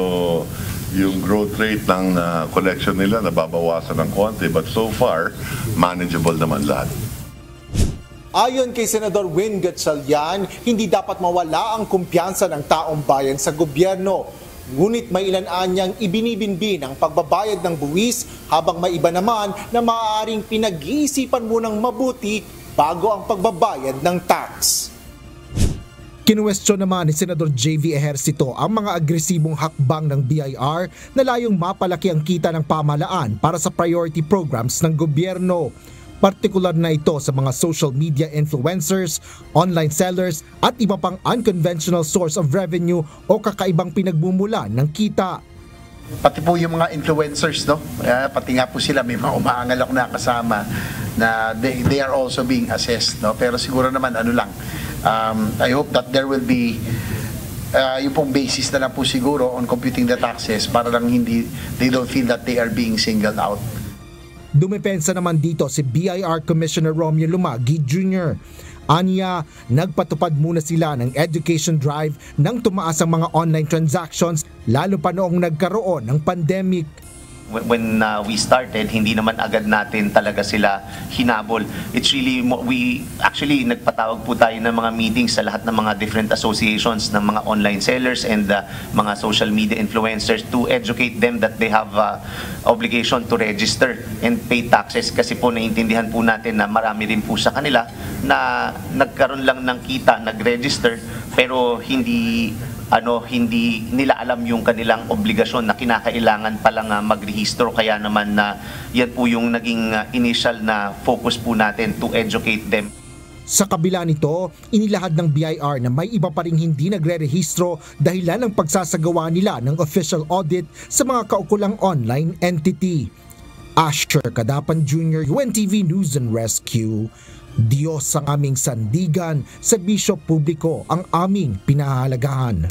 yung growth rate ng collection nila nababawasan ng konti, but so far, manageable naman lahat. Ayon kay Senador Win Gatchalian, hindi dapat mawala ang kumpiyansa ng taong bayan sa gobyerno. Ngunit may ilan anyang ibinibinbin ang pagbabayad ng buwis habang may iba naman na maaaring pinag-iisipan munang mabuti bago ang pagbabayad ng tax. Kinuwestiyon naman ni Senador J.V. Ejercito ang mga agresibong hakbang ng BIR na layong mapalaki ang kita ng pamahalaan para sa priority programs ng gobyerno. Partikular na ito sa mga social media influencers, online sellers at iba pang unconventional source of revenue o kakaibang pinagmumulan ng kita. Pati po yung mga influencers, no? Pati nga po sila, may mga umaangal ako nakasama na they are also being assessed, no? Pero siguro naman ano lang, I hope that there will be yung pong basis na lang po siguro on computing the taxes para lang they don't feel that they are being singled out. Dumepensa naman dito si BIR Commissioner Romeo Lumagi Jr. Anya, nagpatupad muna sila ng education drive nang tumaas ang mga online transactions lalo pa noong nagkaroon ng pandemic. When we started, hindi naman agad natin talaga sila hinabol. It's really, actually nagpatawag po tayo ng mga meetings sa lahat ng mga different associations ng mga online sellers and mga social media influencers to educate them that they have obligation to register and pay taxes kasi po naiintindihan po natin na marami rin po sa kanila na nagkaroon lang ng kita, nag-register pero hindi nila alam yung kanilang obligasyon na kinakailangan palang magrehistro. Kaya naman yan po yung naging initial na focus po natin to educate them. Sa kabila nito, inilahad ng BIR na may iba pa ring hindi nagre-rehistro dahilan ng pagsasagawa nila ng official audit sa mga kaukulang online entity. Asher Kadapan Jr., UNTV News and Rescue. Diyos ang aming sandigan, serbisyo publiko ang aming pinahahalagahan.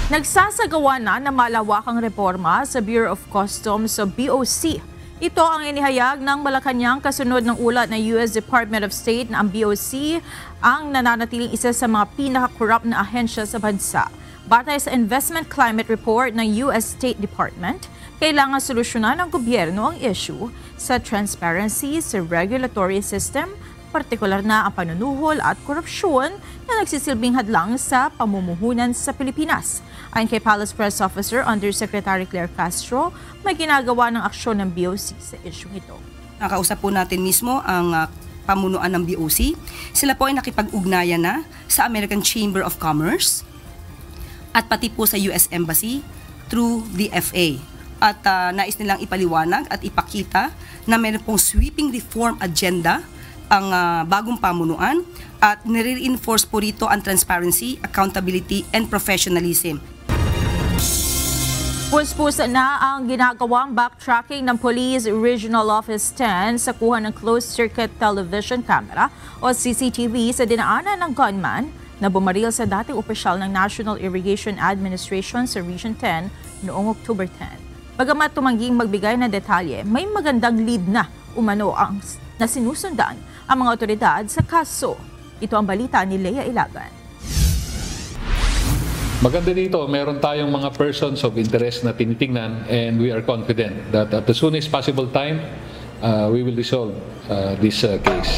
Nagsasagawa na ng malawakang reforma sa Bureau of Customs o BOC. Ito ang inihayag ng Malacanang kasunod ng ulat ng US Department of State na ang BOC ang nananatiling isa sa mga pinaka-corrupt na ahensya sa bansa. Batay sa Investment Climate Report ng US State Department, kailangan solusyonan ng gobyerno ang issue sa transparency sa regulatory system, partikular na ang panunuhol at korupsyon na nagsisilbing hadlang sa pamumuhunan sa Pilipinas. Ayon kay Palace Press Officer Undersecretary Claire Castro, may ginagawa ng aksyon ng BOC sa issue ito. Nakausap po natin mismo ang pamunuan ng BOC. Sila po ay nakipag-ugnayan na sa American Chamber of Commerce at pati po sa US Embassy through the FA. At nais nilang ipaliwanag at ipakita na meron pong sweeping reform agenda ang bagong pamunuan at nire-reinforce po rito ang transparency, accountability, and professionalism. Puspusa na ang ginagawang backtracking ng Police Regional Office 10 sa kuha ng closed-circuit television camera o CCTV sa dinaanan ng gunman na bumaril sa dating opisyal ng National Irrigation Administration sa Region 10 noong October 10. Bagamat tumangging magbigay ng detalye, may magandang lead na umano na sinusundan ang mga otoridad sa kaso. Ito ang balita ni Lea Ilagan. Maganda dito, meron tayong mga persons of interest na tinitingnan and we are confident that at the soonest possible time, we will resolve this case.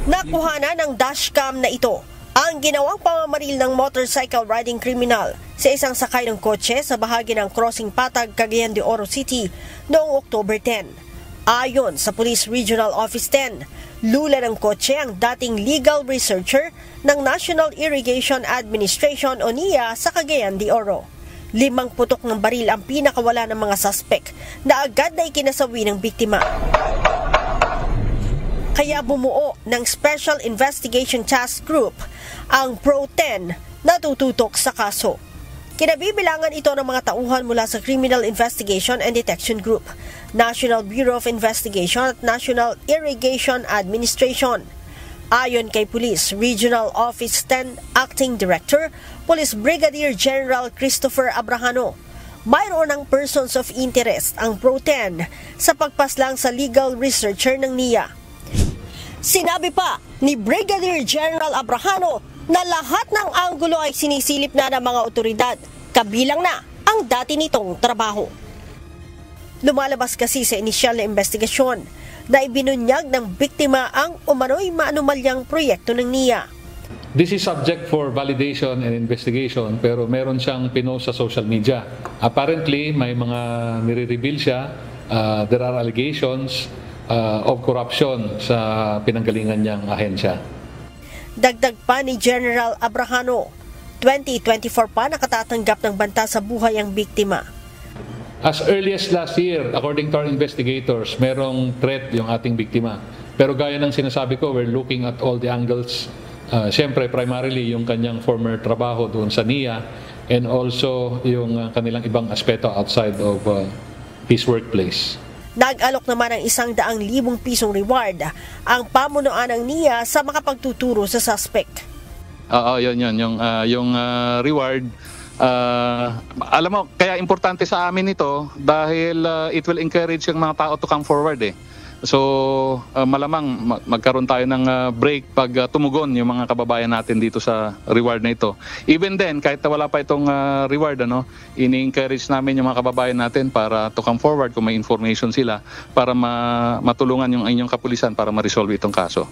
Nakuha ng dashcam na ito ang ginawang pamamaril ng motorcycle riding criminal sa isang sakay ng kotse sa bahagi ng Crossing Patag, Cagayan de Oro City noong October 10. Ayon sa Police Regional Office 10, lula ng kotse ang dating legal researcher ng National Irrigation Administration o NIA sa Cagayan de Oro. 5 putok ng baril ang pinakawala ng mga suspect na agad na ikinasawi ng biktima. Kaya bumuo ng Special Investigation Task Group ang Pro-10 na tututok sa kaso. Kinabibilangan ito ng mga tauhan mula sa Criminal Investigation and Detection Group, National Bureau of Investigation at National Irrigation Administration. Ayon kay Police Regional Office 10 Acting Director, Police Brigadier General Christopher Abrahano, mayroon ng persons of interest ang Pro-10 sa pagpaslang sa legal researcher ng NIA. Sinabi pa ni Brigadier General Abrahano na lahat ng anggulo ay sinisilip na ng mga otoridad, kabilang na ang dati nitong trabaho. Lumalabas kasi sa inisyal na investigasyon na ibinunyag ng biktima ang umano'y maanumalyang proyekto ng NIA. This is subject for validation and investigation, pero meron siyang pinost sa social media. Apparently, may mga nire-reveal siya. There are allegations of corruption sa pinanggalingan niyang ahensya. Dagdag pa ni General Abrahano, 2024 pa nakatatanggap ng banta sa buhay ang biktima. As early as last year, according to our investigators, merong threat yung ating biktima. Pero gaya ng sinasabi ko, we're looking at all the angles. Siyempre, primarily yung kanyang former trabaho doon sa NIA and also yung kanilang ibang aspeto outside of his workplace. Nag-alok naman ng 100,000 pisong reward ang pamunuan ng NIA sa makapagtuturo sa suspect. Yun. Yung reward, alam mo, kaya importante sa amin ito dahil it will encourage yung mga tao to come forward eh. So malamang magkaroon tayo ng break pag tumugon yung mga kababayan natin dito sa reward na ito. Even then, kahit wala pa itong reward, ini-encourage namin yung mga kababayan natin para to come forward kung may information sila para matulungan yung inyong kapulisan para ma-resolve itong kaso.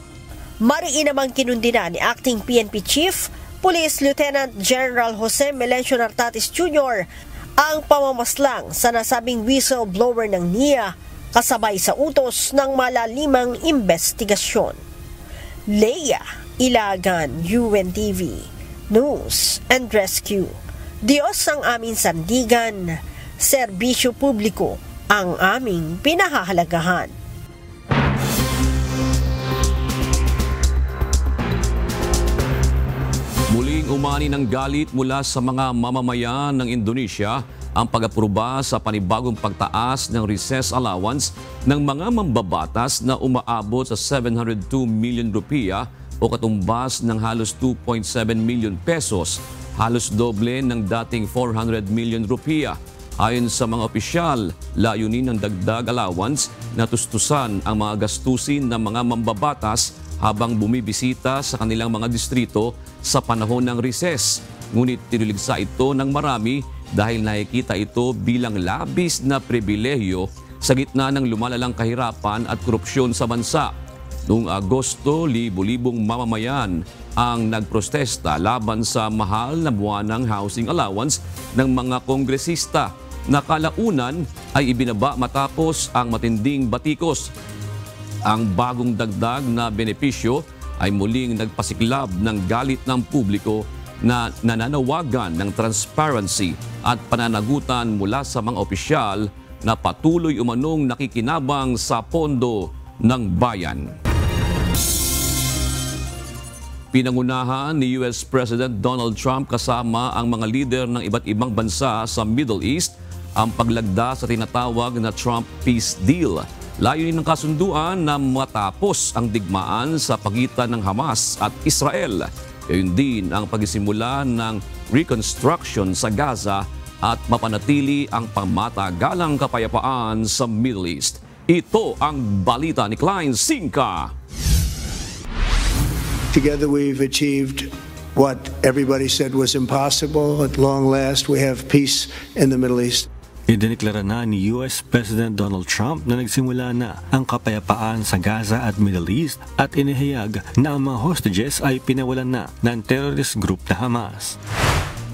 Mariin namang kinundina ni Acting PNP Chief, Police Lieutenant General Jose Melencio Nartatis Jr. ang pamamaslang sa nasabing whistleblower ng NIA kasabay sa utos ng malalimang investigasyon. Leia Ilagan, UNTV, News and Rescue. Diyos ang aming sandigan, serbisyo publiko ang aming pinahahalagahan. Muling umani ng galit mula sa mga mamamayan ng Indonesia ang pag-aproba sa panibagong pagtaas ng recess allowance ng mga mambabatas na umaabot sa 702 million rupiah o katumbas ng halos 2.7 million pesos, halos doble ng dating 400 million rupiah. Ayon sa mga opisyal, layunin ng dagdag allowance na tustusan ang mga gastusin ng mga mambabatas habang bumibisita sa kanilang mga distrito sa panahon ng recess. Ngunit tiniligsa ito ng marami dahil nakikita ito bilang labis na pribilehyo sa gitna ng lumalalang kahirapan at korupsyon sa bansa. Noong Agosto, libo-libong mamamayan ang nagprotesta laban sa mahal na buwanang housing allowance ng mga kongresista na kalaunan ay ibinaba matapos ang matinding batikos. Ang bagong dagdag na benepisyo ay muling nagpasiklab ng galit ng publiko na nananawagan ng transparency at pananagutan mula sa mga opisyal na patuloy umanong nakikinabang sa pondo ng bayan. Pinangunahan ni US President Donald Trump kasama ang mga lider ng iba't ibang bansa sa Middle East ang paglagda sa tinatawag na Trump Peace Deal. Layunin ng kasunduan na matapos ang digmaan sa pagitan ng Hamas at Israel. Gayon din ang pagsisimula ng reconstruction sa Gaza at mapanatili ang pamatagalang kapayapaan sa Middle East. Ito ang balita ni Klein Sinka. Together we've achieved what everybody said was impossible. At long last, we have peace in the Middle East. Idineklara na ni US President Donald Trump na nagsimula na ang kapayapaan sa Gaza at Middle East at inihayag na ang mga hostages ay pinawalan na ng terrorist group na Hamas.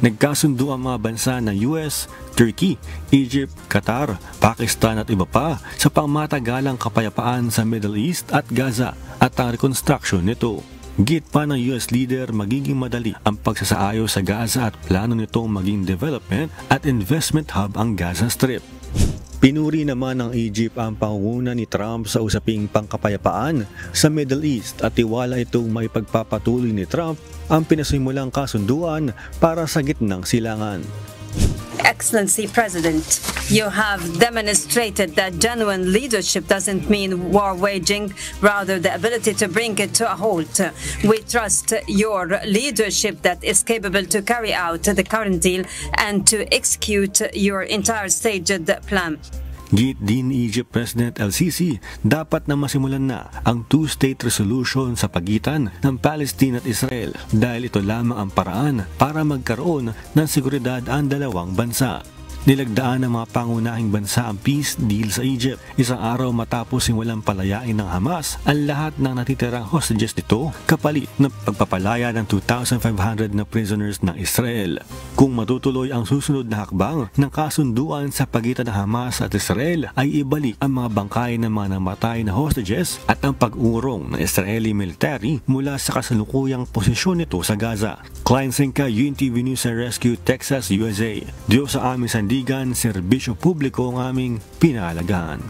Nagkasundo ang mga bansa na US, Turkey, Egypt, Qatar, Pakistan at iba pa sa pangmatagalang kapayapaan sa Middle East at Gaza at ang reconstruction nito. Git pa ng US leader magiging madali ang pagsasaayo sa Gaza at plano nitong maging development at investment hub ang Gaza Strip. Pinuri naman ng Egypt ang pangunguna ni Trump sa usaping pangkapayapaan sa Middle East at tiwala itong maipagpapatuloy ni Trump ang pinasimulang kasunduan para sa gitnang silangan. Excellency President, you have demonstrated that genuine leadership doesn't mean war waging, rather the ability to bring it to a halt. We trust your leadership that is capable to carry out the current deal and to execute your entire staged plan. Git din ni Egypt President El-Sisi, dapat na masimulan na ang two-state resolution sa pagitan ng Palestine at Israel dahil ito lamang ang paraan para magkaroon ng seguridad ang dalawang bansa. Nilagdaan ng mga pangunahing bansa ang peace deal sa Egypt, isang araw matapos simulang palayain ng Hamas ang lahat ng natitirang hostages nito kapalit ng pagpapalaya ng 2,500 na prisoners ng Israel. Kung matutuloy ang susunod na hakbang ng kasunduan sa pagitan ng Hamas at Israel ay ibalik ang mga bangkay ng mga namatay na hostages at ang pag-urong ng Israeli military mula sa kasalukuyang posisyon nito sa Gaza. Klein Senka, UNTV News and Rescue, Texas, USA. Diyos sa aming sandigan, serbisyo publiko ang aming pinahalagaan.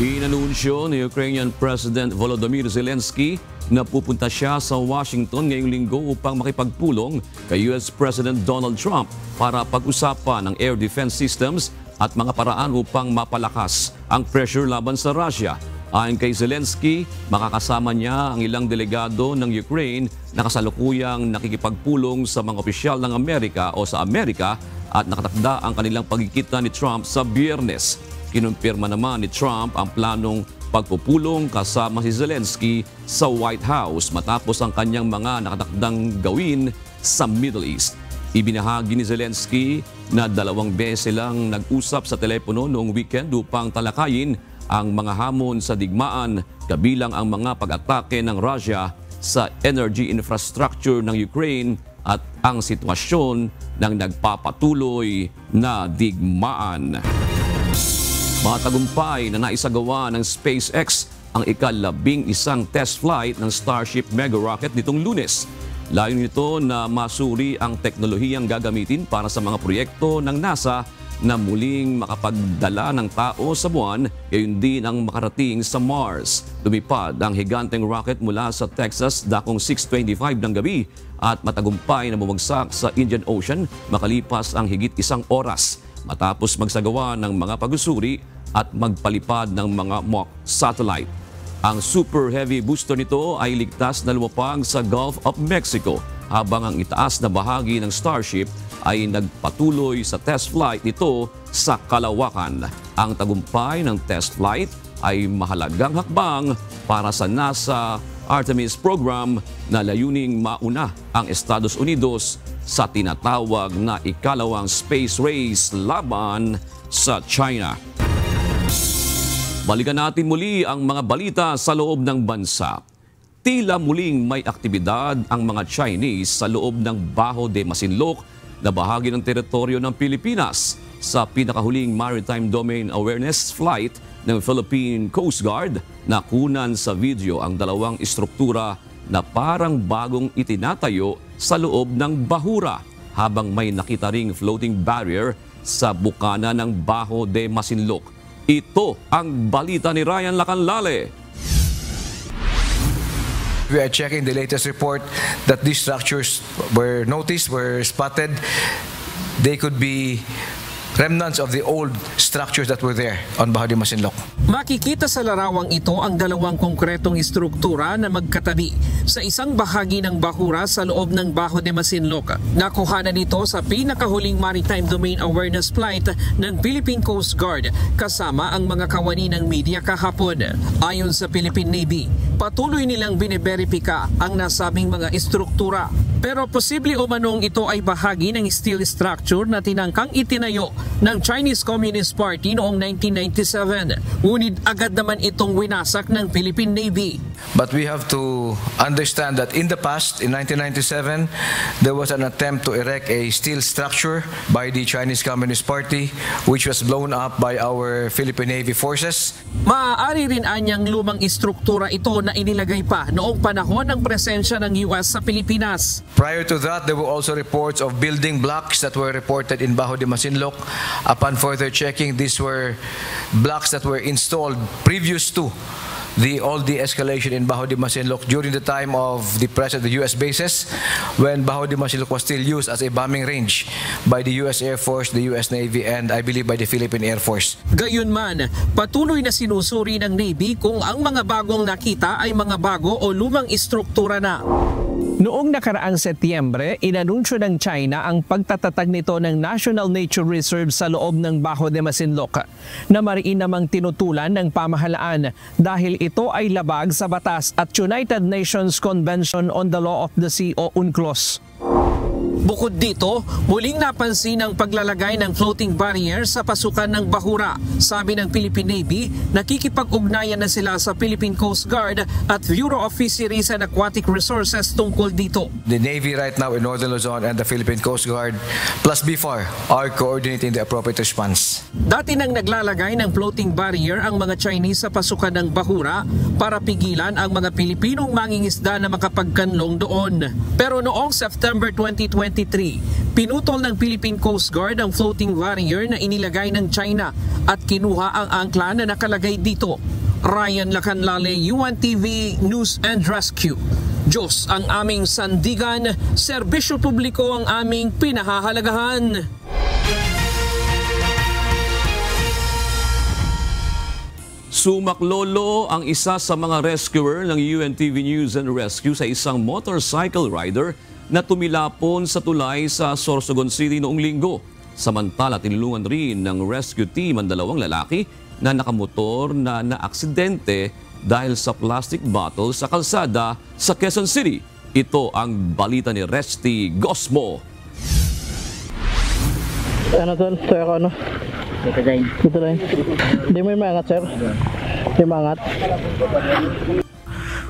Inanunsyo ni Ukrainian President Volodymyr Zelensky na pupunta siya sa Washington ngayong linggo upang makipagpulong kay US President Donald Trump para pag-usapan ng air defense systems at mga paraan upang mapalakas ang pressure laban sa Russia. Ayon kay Zelensky, makakasama niya ang ilang delegado ng Ukraine na kasalukuyang nakikipagpulong sa mga opisyal ng Amerika o sa Amerika at nakatakda ang kanilang pagkikita ni Trump sa Biyernes. Kinumpirma naman ni Trump ang planong pagpupulong kasama si Zelensky sa White House matapos ang kanyang mga nakatakdang gawin sa Middle East. Ibinahagi ni Zelensky na 2 beses silang nag-usap sa telepono noong weekend upang talakayin ang mga hamon sa digmaan kabilang ang mga pag-atake ng Russia sa energy infrastructure ng Ukraine at ang sitwasyon ng nagpapatuloy na digmaan. Matagumpay na naisagawa ng SpaceX ang ika-11 test flight ng Starship mega rocket nitong Lunes. Layunin nito na masuri ang teknolohiyang gagamitin para sa mga proyekto ng NASA na muling makapagdala ng tao sa buwan, gayon din ang makarating sa Mars. Lumipad ang higanteng rocket mula sa Texas dakong 6:25 ng gabi at matagumpay na bumagsak sa Indian Ocean makalipas ang higit 1 oras matapos magsagawa ng mga pagsusuri at magpalipad ng mga mock satellite. Ang Super Heavy booster nito ay ligtas na lumapag sa Gulf of Mexico habang ang itaas na bahagi ng Starship ay nagpatuloy sa test flight nito sa kalawakan. Ang tagumpay ng test flight ay mahalagang hakbang para sa NASA Artemis program na layuning mauna ang Estados Unidos sa tinatawag na ikalawang space race laban sa China. Balikan natin muli ang mga balita sa loob ng bansa. Tila muling may aktibidad ang mga Chinese sa loob ng Bajo de Masinloc na bahagi ng teritoryo ng Pilipinas sa pinakahuling Maritime Domain Awareness Flight ng Philippine Coast Guard. Nakunan sa video ang 2 istruktura na parang bagong itinatayo sa loob ng bahura habang may nakita ring floating barrier sa bukana ng Bajo de Masinloc. Ito ang balita ni Ryan Lacanlale. We are checking the latest report that these structures were noticed, were spotted. They could be remnants of the old structures that were there on Bajo de Masinloc. Makikita sa larawang ito ang 2 konkretong istruktura na magkatabi sa isang bahagi ng bahura sa loob ng Bajo de Masinloc. Nakuhanan ito sa pinakahuling Maritime Domain Awareness Flight ng Philippine Coast Guard kasama ang mga kawani ng media kahapon. Ayon sa Philippine Navy, patuloy nilang biniberipika ang nasabing mga istruktura. Pero posible umanong ito ay bahagi ng steel structure na tinangkang itinayo ng Chinese Communist Party noong 1997. Ngunit agad naman itong winasak ng Philippine Navy. But we have to understand that in the past, in 1997, there was an attempt to erect a steel structure by the Chinese Communist Party, which was blown up by our Philippine Navy forces. Maaari rin anyang lumang istruktura ito na inilagay pa noong panahon ng presensya ng US sa Pilipinas. Prior to that, there were also reports of building blocks that were reported in Bajo de Masinloc. Upon further checking, these were blocks that were installed previous to all the escalation in Bajo de Masinloc during the time of the presence of the US bases, when Bajo de Masinloc was still used as a bombing range by the US Air Force, the US Navy, and I believe by the Philippine Air Force. Gayunman, patuloy na sinusuri ng Navy kung ang mga bagong nakita ay mga bago o lumang istruktura na. Noong nakaraang Setyembre, inanunsyo ng China ang pagtatatag nito ng National Nature Reserve sa loob ng Bajo de Masinloc, na mariin namang tinutulan ng pamahalaan dahil ito ay labag sa batas at United Nations Convention on the Law of the Sea o UNCLOS. Bukod dito, muling napansin ang paglalagay ng floating barrier sa pasukan ng Bahura. Sabi ng Philippine Navy, nakikipag-ugnayan na sila sa Philippine Coast Guard at Bureau of Fisheries and Aquatic Resources tungkol dito. The Navy right now in Northern Luzon and the Philippine Coast Guard plus BFAR are coordinating the appropriate response. Dati nang naglalagay ng floating barrier ang mga Chinese sa pasukan ng Bahura para pigilan ang mga Pilipinong mangingisda na makapagkanlong doon. Pero noong September 2023, pinutol ng Philippine Coast Guard ang floating barrier na inilagay ng China at kinuha ang angkla na nakalagay dito. Ryan Lacanlale, UNTV News and Rescue. Diyos ang aming sandigan, serbisyo publiko ang aming pinahahalagahan. Sumaklolo ang isa sa mga rescuer ng UNTV News and Rescue sa isang motorcycle rider na tumilapon sa tulay sa Sorsogon City noong linggo. Samantala, tinulungan rin ng rescue team ang dalawang lalaki na nakamotor na naaksidente dahil sa plastic bottle sa kalsada sa Quezon City. Ito ang balita ni Resty Gosmo. Ano tol? Sir ako ano? Dito rin. Hindi mo yung maangat sir? Hindi maangat.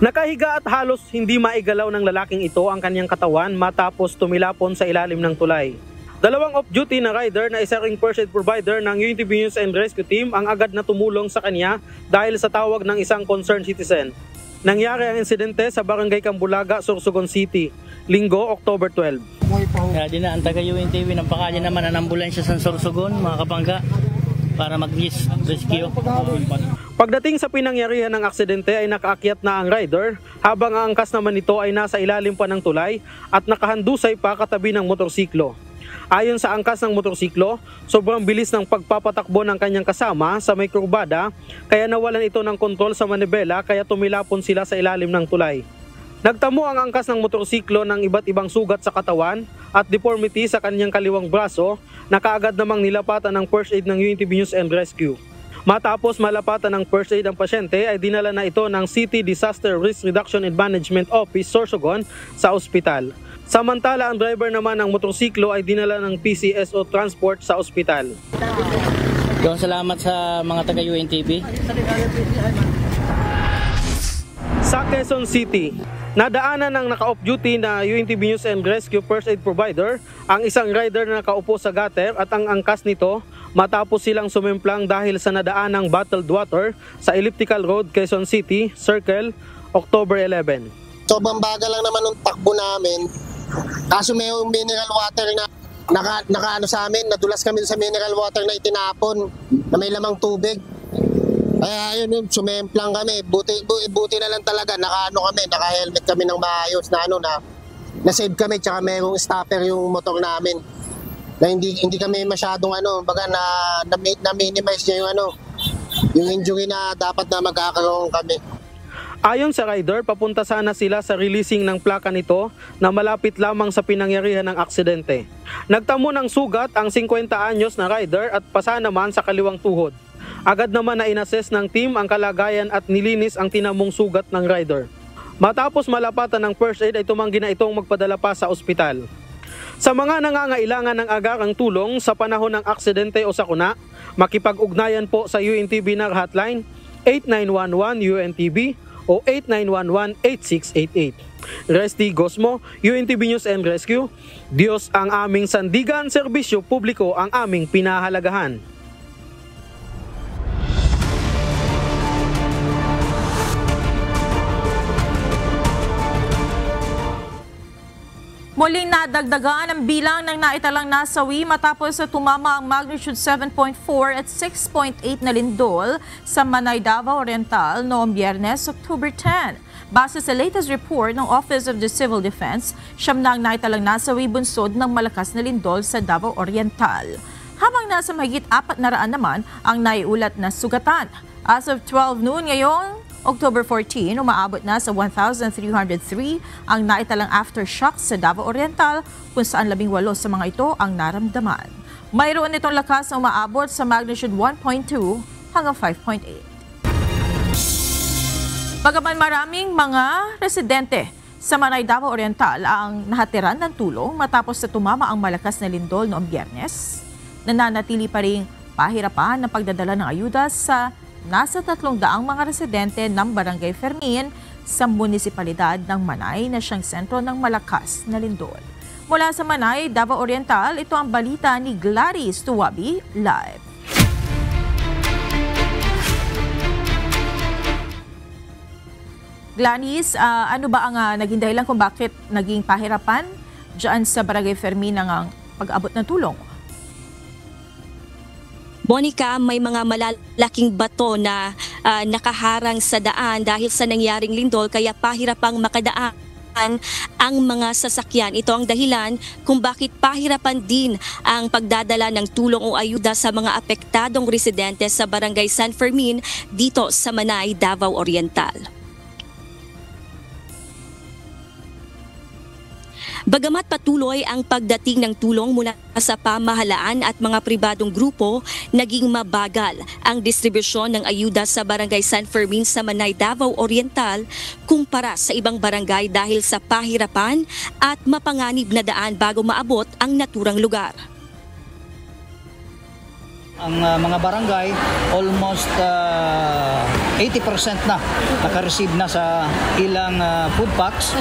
Nakahiga at halos hindi maigalaw ng lalaking ito ang kanyang katawan matapos tumilapon sa ilalim ng tulay. Dalawang off-duty na rider na isa ring first aid provider ng UNTV News and Rescue Team ang agad na tumulong sa kanya dahil sa tawag ng isang concerned citizen. Nangyari ang insidente sa Barangay Cambulaga, Sorsogon City, Linggo, October 12. Kaya din na ang taga-UNTV ng pakali naman ang ambulansya sa Sorsogon, mga kapangga, para mag-rescue. Pagdating sa pinangyarihan ng aksidente ay nakaakyat na ang rider habang ang angkas naman nito ay nasa ilalim pa ng tulay at nakahandusay pa katabi ng motorsiklo. Ayon sa angkas ng motorsiklo, sobrang bilis ng pagpapatakbo ng kanyang kasama sa may kurbada kaya nawalan ito ng kontrol sa manibela kaya tumilapon sila sa ilalim ng tulay. Nagtamo ang angkas ng motorsiklo ng iba't ibang sugat sa katawan at deformity sa kanyang kaliwang braso na kaagad namang nilapatan ng first aid ng UNTV News and Rescue. Matapos malapatan ng first aid ang pasyente ay dinala na ito ng City Disaster Risk Reduction and Management Office, Sorsogon, sa ospital. Samantala, ang driver naman ng motorsiklo ay dinala ng PCSO Transport sa ospital. Yung salamat sa mga taga-UNTV. Sa Quezon City, nadaanan ng naka-off-duty na UNTV News and Rescue First Aid Provider ang isang rider na nakaupo sa gutter at ang angkas nito matapos silang sumimplang dahil sa nadaanang bottled water sa Elliptical Road, Quezon City, Circle, October 11. Sobrang bagal lang naman ng takbo namin. Kaso may mineral water na naka sa amin, nadulas kami sa mineral water na itinapon na may lamang tubig. Kaya yun, sumemplang kami. Buti na lang talaga, naka-helmet kami ng maayos na na-save kami, tsaka mayroong stopper yung motor namin. Na hindi kami masyadong baga na-minimize niya yung injury na dapat na magkakaroon kami. Ayon sa rider, papunta sana sila sa releasing ng plaka nito na malapit lamang sa pinangyarihan ng aksidente. Nagtamo ng sugat ang 50 anyos na rider at pasa naman sa kaliwang tuhod. Agad naman na inassess ng team ang kalagayan at nilinis ang tinamong sugat ng rider. Matapos malapatan ng first aid ay tumanggi na itong magpadala pa sa ospital. Sa mga nangangailangan ng agarang tulong sa panahon ng aksidente o sakuna, makipag-ugnayan po sa UNTV NAR hotline 8911 UNTV o 8911-8688. Resty Gosmo, UNTV News and Rescue. Diyos ang aming sandigan, serbisyo publiko ang aming pinahalagahan. Muling nadagdagan ang bilang ng naitalang nasawi matapos tumama ang magnitude 7.4 at 6.8 na lindol sa Manay, Davao Oriental noong Biyernes, October 10. Base sa latest report ng Office of the Civil Defense, 9 na ang naitalang nasawi bunsod ng malakas na lindol sa Davao Oriental. Habang nasa mahigit 400 naman ang naiulat na sugatan. As of 12 noon ngayong October 14, umaabot na sa 1,303 ang naitalang aftershocks sa Davao Oriental kung saan 18 sa mga ito ang naramdaman. Mayroon itong lakas na umaabot sa magnitude 1.2 hanggang 5.8. Bagaman maraming mga residente sa Manay, Davao Oriental ang nahatiran ng tulong matapos na tumama ang malakas na lindol noong Biyernes, nananatili pa rin pahirapan ng pagdadala ng ayuda sa nasa 300 mga residente ng Barangay Fermin sa munisipalidad ng Manay na siyang sentro ng malakas na lindol. Mula sa Manay, Davao Oriental, ito ang balita ni Gladys Tuwabi live. Gladys, ano ba ang naging dahilan kung bakit naging pahirapan dyan sa Barangay Fermin ng pag-abot ng tulong? Monica, may mga malalaking bato na nakaharang sa daan dahil sa nangyaring lindol kaya pahirapang makadaan ang mga sasakyan. Ito ang dahilan kung bakit pahirapan din ang pagdadala ng tulong o ayuda sa mga apektadong residente sa Barangay San Fermin dito sa Manay, Davao Oriental. Bagamat patuloy ang pagdating ng tulong mula sa pamahalaan at mga pribadong grupo, naging mabagal ang distribusyon ng ayuda sa Barangay San Fermin sa Manay, Davao Oriental kumpara sa ibang barangay dahil sa pahirapan at mapanganib na daan bago maabot ang naturang lugar. Ang mga barangay, almost 80% na naka-receive na sa ilang food packs.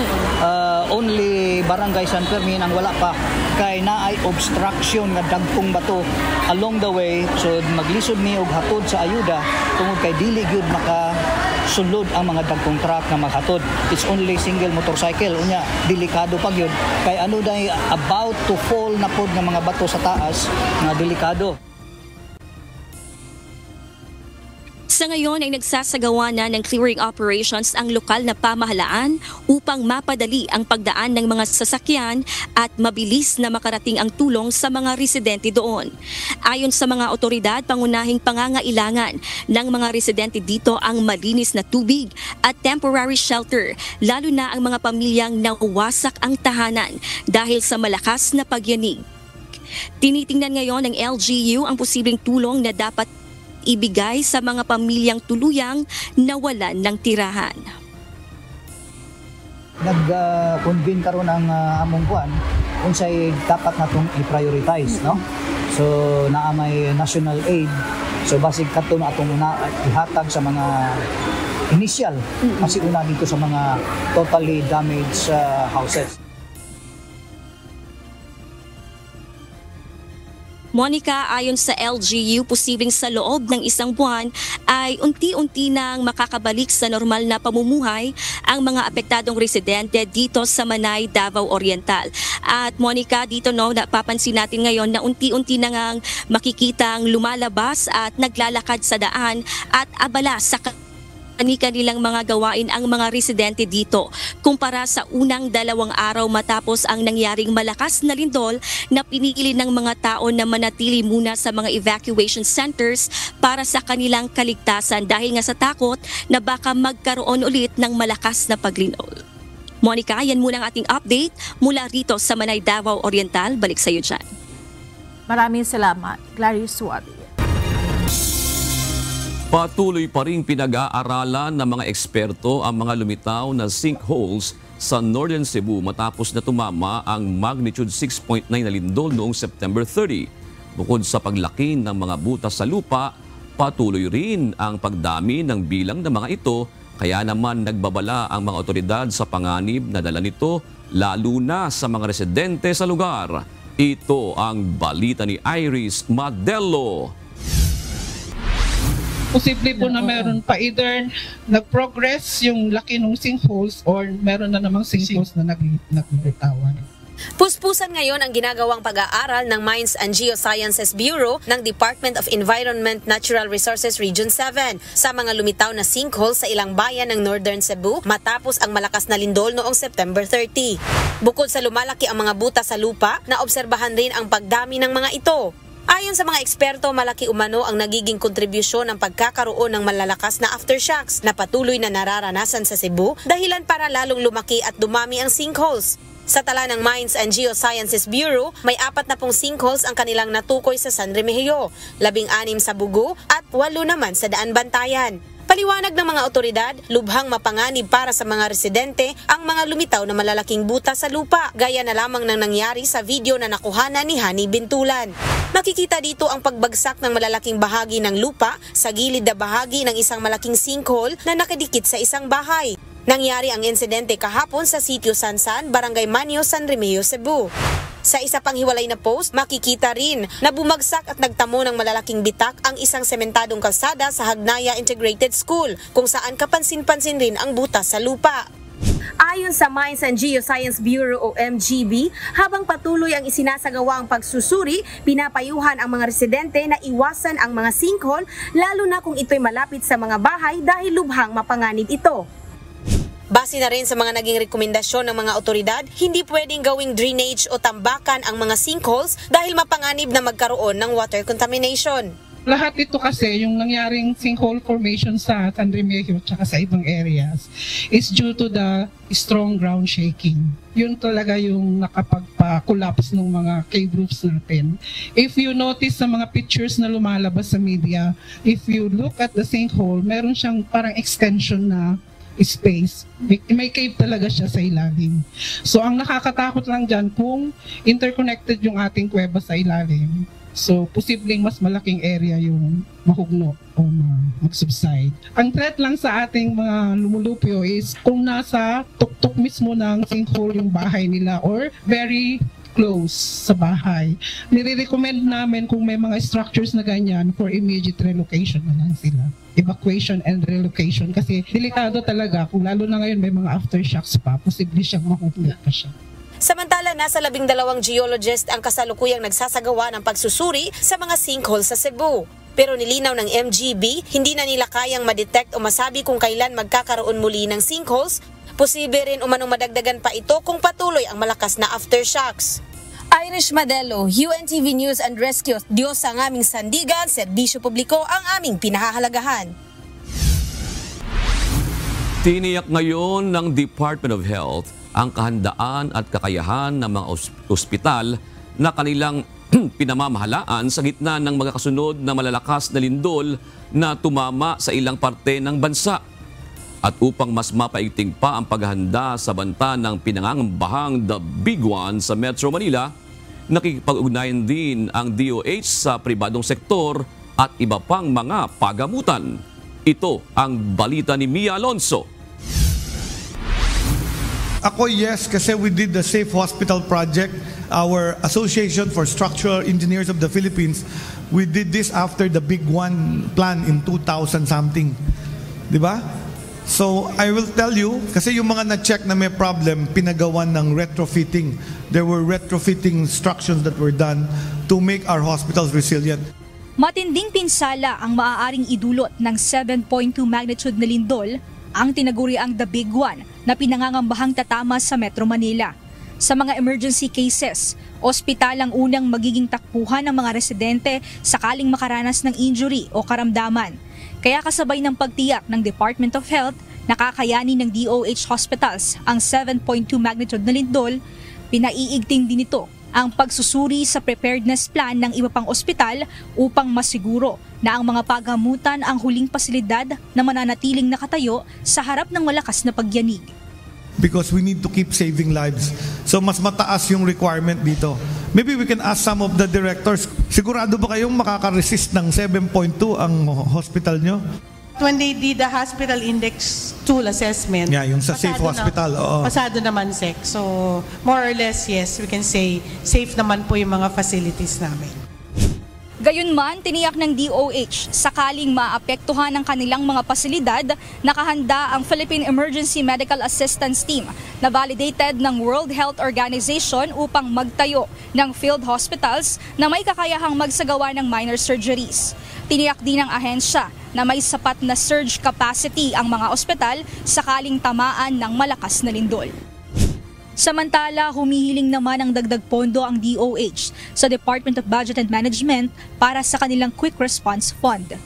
Only Barangay San Fermin ang wala pa kay naay obstruction nga dagkong bato along the way, so maglisod ni og hatod sa ayuda tungod kay dili gyud makasulod ang mga dagkong truck nga maghatod. It's only single motorcycle, unya delikado pa gyud kay ano dai about to fall na pod nga mga bato sa taas nga delikado. Sa ngayon ay nagsasagawa na ng clearing operations ang lokal na pamahalaan upang mapadali ang pagdaan ng mga sasakyan at mabilis na makarating ang tulong sa mga residente doon. Ayon sa mga otoridad, pangunahing pangangailangan ng mga residente dito ang malinis na tubig at temporary shelter, lalo na ang mga pamilyang nawasak ang tahanan dahil sa malakas na pagyanig. Tinitingnan ngayon ng LGU ang posibleng tulong na dapat ibigay sa mga pamilyang tuluyang nawalan ng tirahan. Nag-convene karon ang among kuan unsay dapat natong i-prioritize, no? So naa may national aid, so basig kadto na atong ihatag sa mga initial kasi una dito sa mga totally damaged houses. Monica, ayon sa LGU, posibleng sa loob ng isang buwan ay unti-unti nang makakabalik sa normal na pamumuhay ang mga apektadong residente dito sa Manay, Davao Oriental. At Monica, dito napapansin natin ngayon na unti-unti na ngang makikitang lumalabas at naglalakad sa daan at abala sa kanilang mga gawain ang mga residente dito kumpara sa unang 2 araw matapos ang nangyaring malakas na lindol na pinili ng mga tao na manatili muna sa mga evacuation centers para sa kanilang kaligtasan dahil nga sa takot na baka magkaroon ulit ng malakas na paglindol. Monica, yan muna ang ating update mula rito sa Manay, Davao Oriental. Balik sa iyo dyan. Maraming salamat, Gladys Tuwabi. Patuloy pa rin pinag-aaralan ng mga eksperto ang mga lumitaw na sinkholes sa Northern Cebu matapos na tumama ang magnitude 6.9 na lindol noong September 30. Bukod sa paglaki ng mga butas sa lupa, patuloy rin ang pagdami ng bilang ng mga ito Kaya naman nagbabala ang mga otoridad sa panganib na dala nito lalo na sa mga residente sa lugar. Ito ang balita ni Iris Madelo. Posible po na meron pa either nag-progress yung laki ng sinkholes or meron na namang sinkholes na nagbitawan. Puspusan ngayon ang ginagawang pag-aaral ng Mines and Geosciences Bureau ng Department of Environment Natural Resources Region 7 sa mga lumitaw na sinkholes sa ilang bayan ng Northern Cebu matapos ang malakas na lindol noong September 30. Bukod sa lumalaki ang mga butas sa lupa, naobserbahan rin ang pagdami ng mga ito. Ayon sa mga eksperto, malaki umano ang nagiging kontribusyon ng pagkakaroon ng malalakas na aftershocks na patuloy na nararanasan sa Cebu, dahilan para lalong lumaki at dumami ang sinkholes. Sa tala ng Mines and Geosciences Bureau, may 40 sinkholes ang kanilang natukoy sa San Remigio, 16 sa Bugo at 8 naman sa Daan Bantayan. Paliwanag ng mga otoridad, lubhang mapanganib para sa mga residente ang mga lumitaw na malalaking butas sa lupa, gaya na lamang ng nangyari sa video na nakuhanan ni Hani Bintulan. Makikita dito ang pagbagsak ng malalaking bahagi ng lupa sa gilid na bahagi ng isang malaking sinkhole na nakadikit sa isang bahay. Nangyari ang insidente kahapon sa Sitio Sansan, Barangay Manio, San Remigio, Cebu. Sa isa pang hiwalay na post, makikita rin na bumagsak at nagtamo ng malalaking bitak ang isang sementadong kalsada sa Hagnaya Integrated School, kung saan kapansin-pansin rin ang butas sa lupa. Ayon sa Mines and Geoscience Bureau o MGB, habang patuloy ang isinasagawa ang pagsusuri, pinapayuhan ang mga residente na iwasan ang mga sinkhole, lalo na kung ito'y malapit sa mga bahay dahil lubhang mapanganib ito. Base na rin sa mga naging rekomendasyon ng mga otoridad, hindi pwedeng gawing drainage o tambakan ang mga sinkholes dahil mapanganib na magkaroon ng water contamination. Lahat ito kasi, yung nangyaring sinkhole formation sa San Remigio at sa ibang areas, is due to the strong ground shaking. Yun talaga yung nakapagpa-collapse ng mga cave roofs natin. If you notice sa mga pictures na lumalabas sa media, if you look at the sinkhole, meron siyang parang extension na space. May cave talaga siya sa ilalim. So ang nakakatakot lang dyan kung interconnected yung ating kuweba sa ilalim. So posibleng mas malaking area yung mahugno o mag-subside. Ang threat lang sa ating mga lumulupyo is kung nasa tuktok mismo ng sinkhole yung bahay nila or very close sa bahay. Nire-recommend namin kung may mga structures na ganyan for immediate relocation na lang sila. Evacuation and relocation kasi delikado talaga kung lalo na ngayon may mga aftershocks pa, posible siyang mahuhulog pa siya. Samantala, nasa 12 geologist ang kasalukuyang nagsasagawa ng pagsusuri sa mga sinkhole sa Cebu. Pero nilinaw ng MGB, hindi na nila kayang ma-detect o masabi kung kailan magkakaroon muli ng sinkholes. Posible rin umanong madagdagan pa ito kung patuloy ang malakas na aftershocks. Irish Madelo, UNTV News and Rescue. Diyos ang aming sandigan, serbisyo publiko ang aming pinahahalagahan. Tiniyak ngayon ng Department of Health ang kahandaan at kakayahan ng mga ospital na kanilang pinamamahalaan sa gitna ng mga kasunod na malalakas na lindol na tumama sa ilang parte ng bansa. At upang mas mapaigting pa ang paghahanda sa banta ng pinangangambahang The Big One sa Metro Manila, nakikipag-ugnayan din ang DOH sa pribadong sektor at iba pang mga pagamutan. Ito ang balita ni Mia Alonso. Ako yes, kasi we did the Safe Hospital Project, our Association for Structural Engineers of the Philippines. We did this after the Big One plan in 2000 something. Diba? So I will tell you, kasi yung mga na-check na may problem, pinagawan ng retrofitting. There were retrofitting instructions that were done to make our hospitals resilient. Matinding pinsala ang maaaring idulot ng 7.2 magnitude na lindol, ang tinaguriang The Big One na pinangangambahang tatama sa Metro Manila. Sa mga emergency cases, ospital ang unang magiging takbuhan ng mga residente sakaling makaranas ng injury o karamdaman. Kaya kasabay ng pagtiyak ng Department of Health, nakakayanin ng DOH hospitals ang 7.2 magnitude na lindol, pinaiigting din ito ang pagsusuri sa preparedness plan ng iba pang ospital upang masiguro na ang mga pagamutan ang huling pasilidad na mananatiling nakatayo sa harap ng malakas na pagyanig. Because we need to keep saving lives. So mas mataas yung requirement dito. Maybe we can ask some of the directors, sigurado ba kayong makaka-resist ng 7.2 ang hospital nyo? when they did the hospital index tool assessment, Yeah, yung sa safe hospital. Oo. pasado naman, Sec. So, more or less, yes, we can say safe naman po yung mga facilities namin. Gayunman, tiniyak ng DOH, sakaling maapektuhan ng kanilang mga pasilidad, nakahanda ang Philippine Emergency Medical Assistance Team na validated ng World Health Organization upang magtayo ng field hospitals na may kakayahang magsagawa ng minor surgeries. Tiniyak din ng ahensya na may sapat na surge capacity ang mga ospital sakaling tamaan ng malakas na lindol. Samantala, humihiling naman ng dagdag pondo ang DOH sa Department of Budget and Management para sa kanilang Quick Response Fund.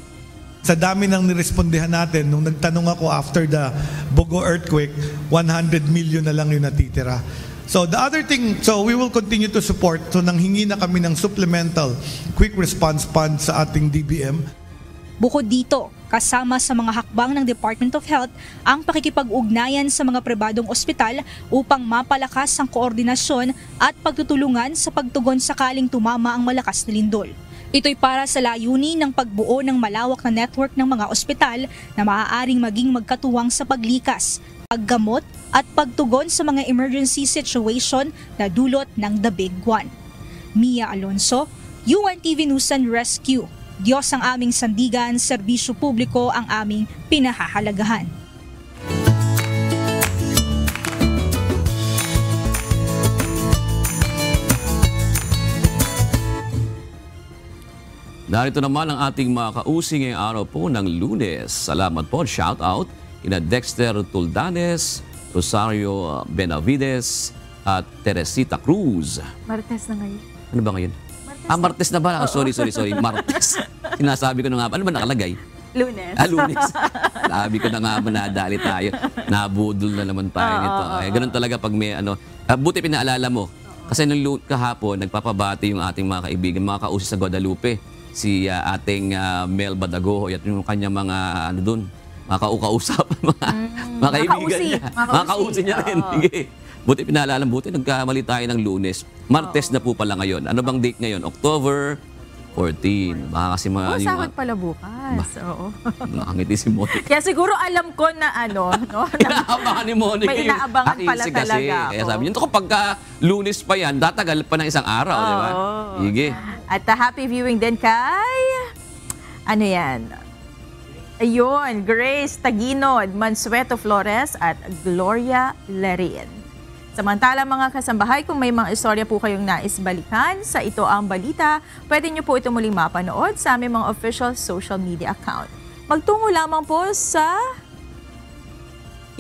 Sa dami ng nirespondehan natin, nung nagtanong ako after the Bogo earthquake, 100 million na lang yung natitira. So the other thing, so we will continue to support. So nanghingi na kami ng supplemental Quick Response Fund sa ating DBM. Bukod dito, kasama sa mga hakbang ng Department of Health ang pakikipag-ugnayan sa mga pribadong ospital upang mapalakas ang koordinasyon at pagtutulungan sa pagtugon sakaling tumama ang malakas na lindol. Ito'y para sa layunin ng pagbuo ng malawak na network ng mga ospital na maaaring maging magkatuwang sa paglikas, paggamot at pagtugon sa mga emergency situation na dulot ng The Big One. Mia Alonso, UNTV News and Rescue. Diyos ang aming sandigan, serbisyo publiko ang aming pinahahalagahan. Narito naman ang ating mga kausing ngayong araw po ng Lunes. Salamat po, shout out ina Dexter Tuldanes, Rosario Benavides at Teresita Cruz. Martes na ngayon. Ano ba ngayon? Martes na ba? Sorry. Martes. Sinasabi ko na nga, ano ba nakalagay? Lunes. Lunes. Sabi ko na nga, nadali tayo. Nabudol na naman tayo nito. Ganun talaga pag may ano. Buti pinaalala mo. Kasi nung kahapon, nagpapabati yung ating mga kaibigan, mga kausi sa Guadalupe. Si ating Mel Badago at yung kanyang mga ano dun, mga kaukausap, mga kaibigan niya. Mga kausi niya rin. Buti pinaalala, buti nagkamali tayo ng Lunes. Martes na po pala ngayon. Ano bang date ngayon? October 14. Baka kasi mga... sahod pala bukas. Oo. Nakangiti si Monica. Kaya siguro alam ko na ano, no? Inaabangan ni Monica. May inaabangan pala kasi, talaga. Kaya sabi niyo, pagka Lunes pa yan, tatagal pa ng isang araw, di ba? Sige. At happy viewing din kay... Ano yan? Ayun, Grace Taginod, Mansueto Flores at Gloria Larin. Samantala mga kasambahay, kung may mga istorya po kayong nais balikan sa Ito Ang Balita, pwede nyo po ito muling mapanood sa aming mga official social media account. Magtungo lamang po sa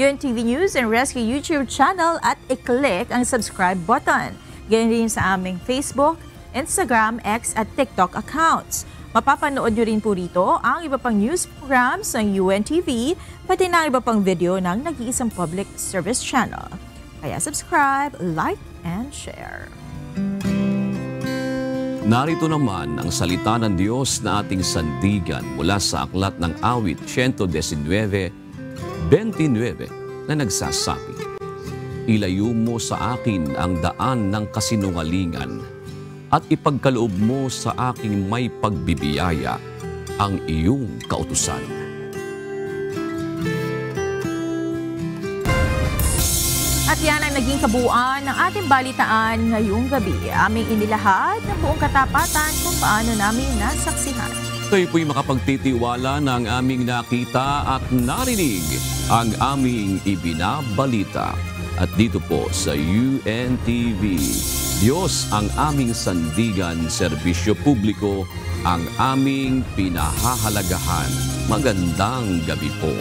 UNTV News and Rescue YouTube channel at i-click ang subscribe button. Ganyan din sa aming Facebook, Instagram, X at TikTok accounts. Mapapanood nyo rin po rito ang iba pang news programs ng UNTV, pati na iba pang video ng nag-iisang public service channel. Kaya subscribe, like, and share. Narito naman ang salita ng Diyos na ating sandigan mula sa aklat ng awit 119:29 na nagsasabi, ilayo mo sa akin ang daan ng kasinungalingan at ipagkaloob mo sa aking may pagbibiyaya ang iyong kautusan. At yan ang naging kabuuan ng ating balitaan ngayong gabi. Aming inilahad ng buong katapatan kung paano namin nasaksihan. Kayo po'y makapagtitiwala ng aming nakita at narinig ang aming ibinabalita. At dito po sa UNTV, Diyos ang aming sandigan, serbisyo publiko ang aming pinahahalagahan. Magandang gabi po.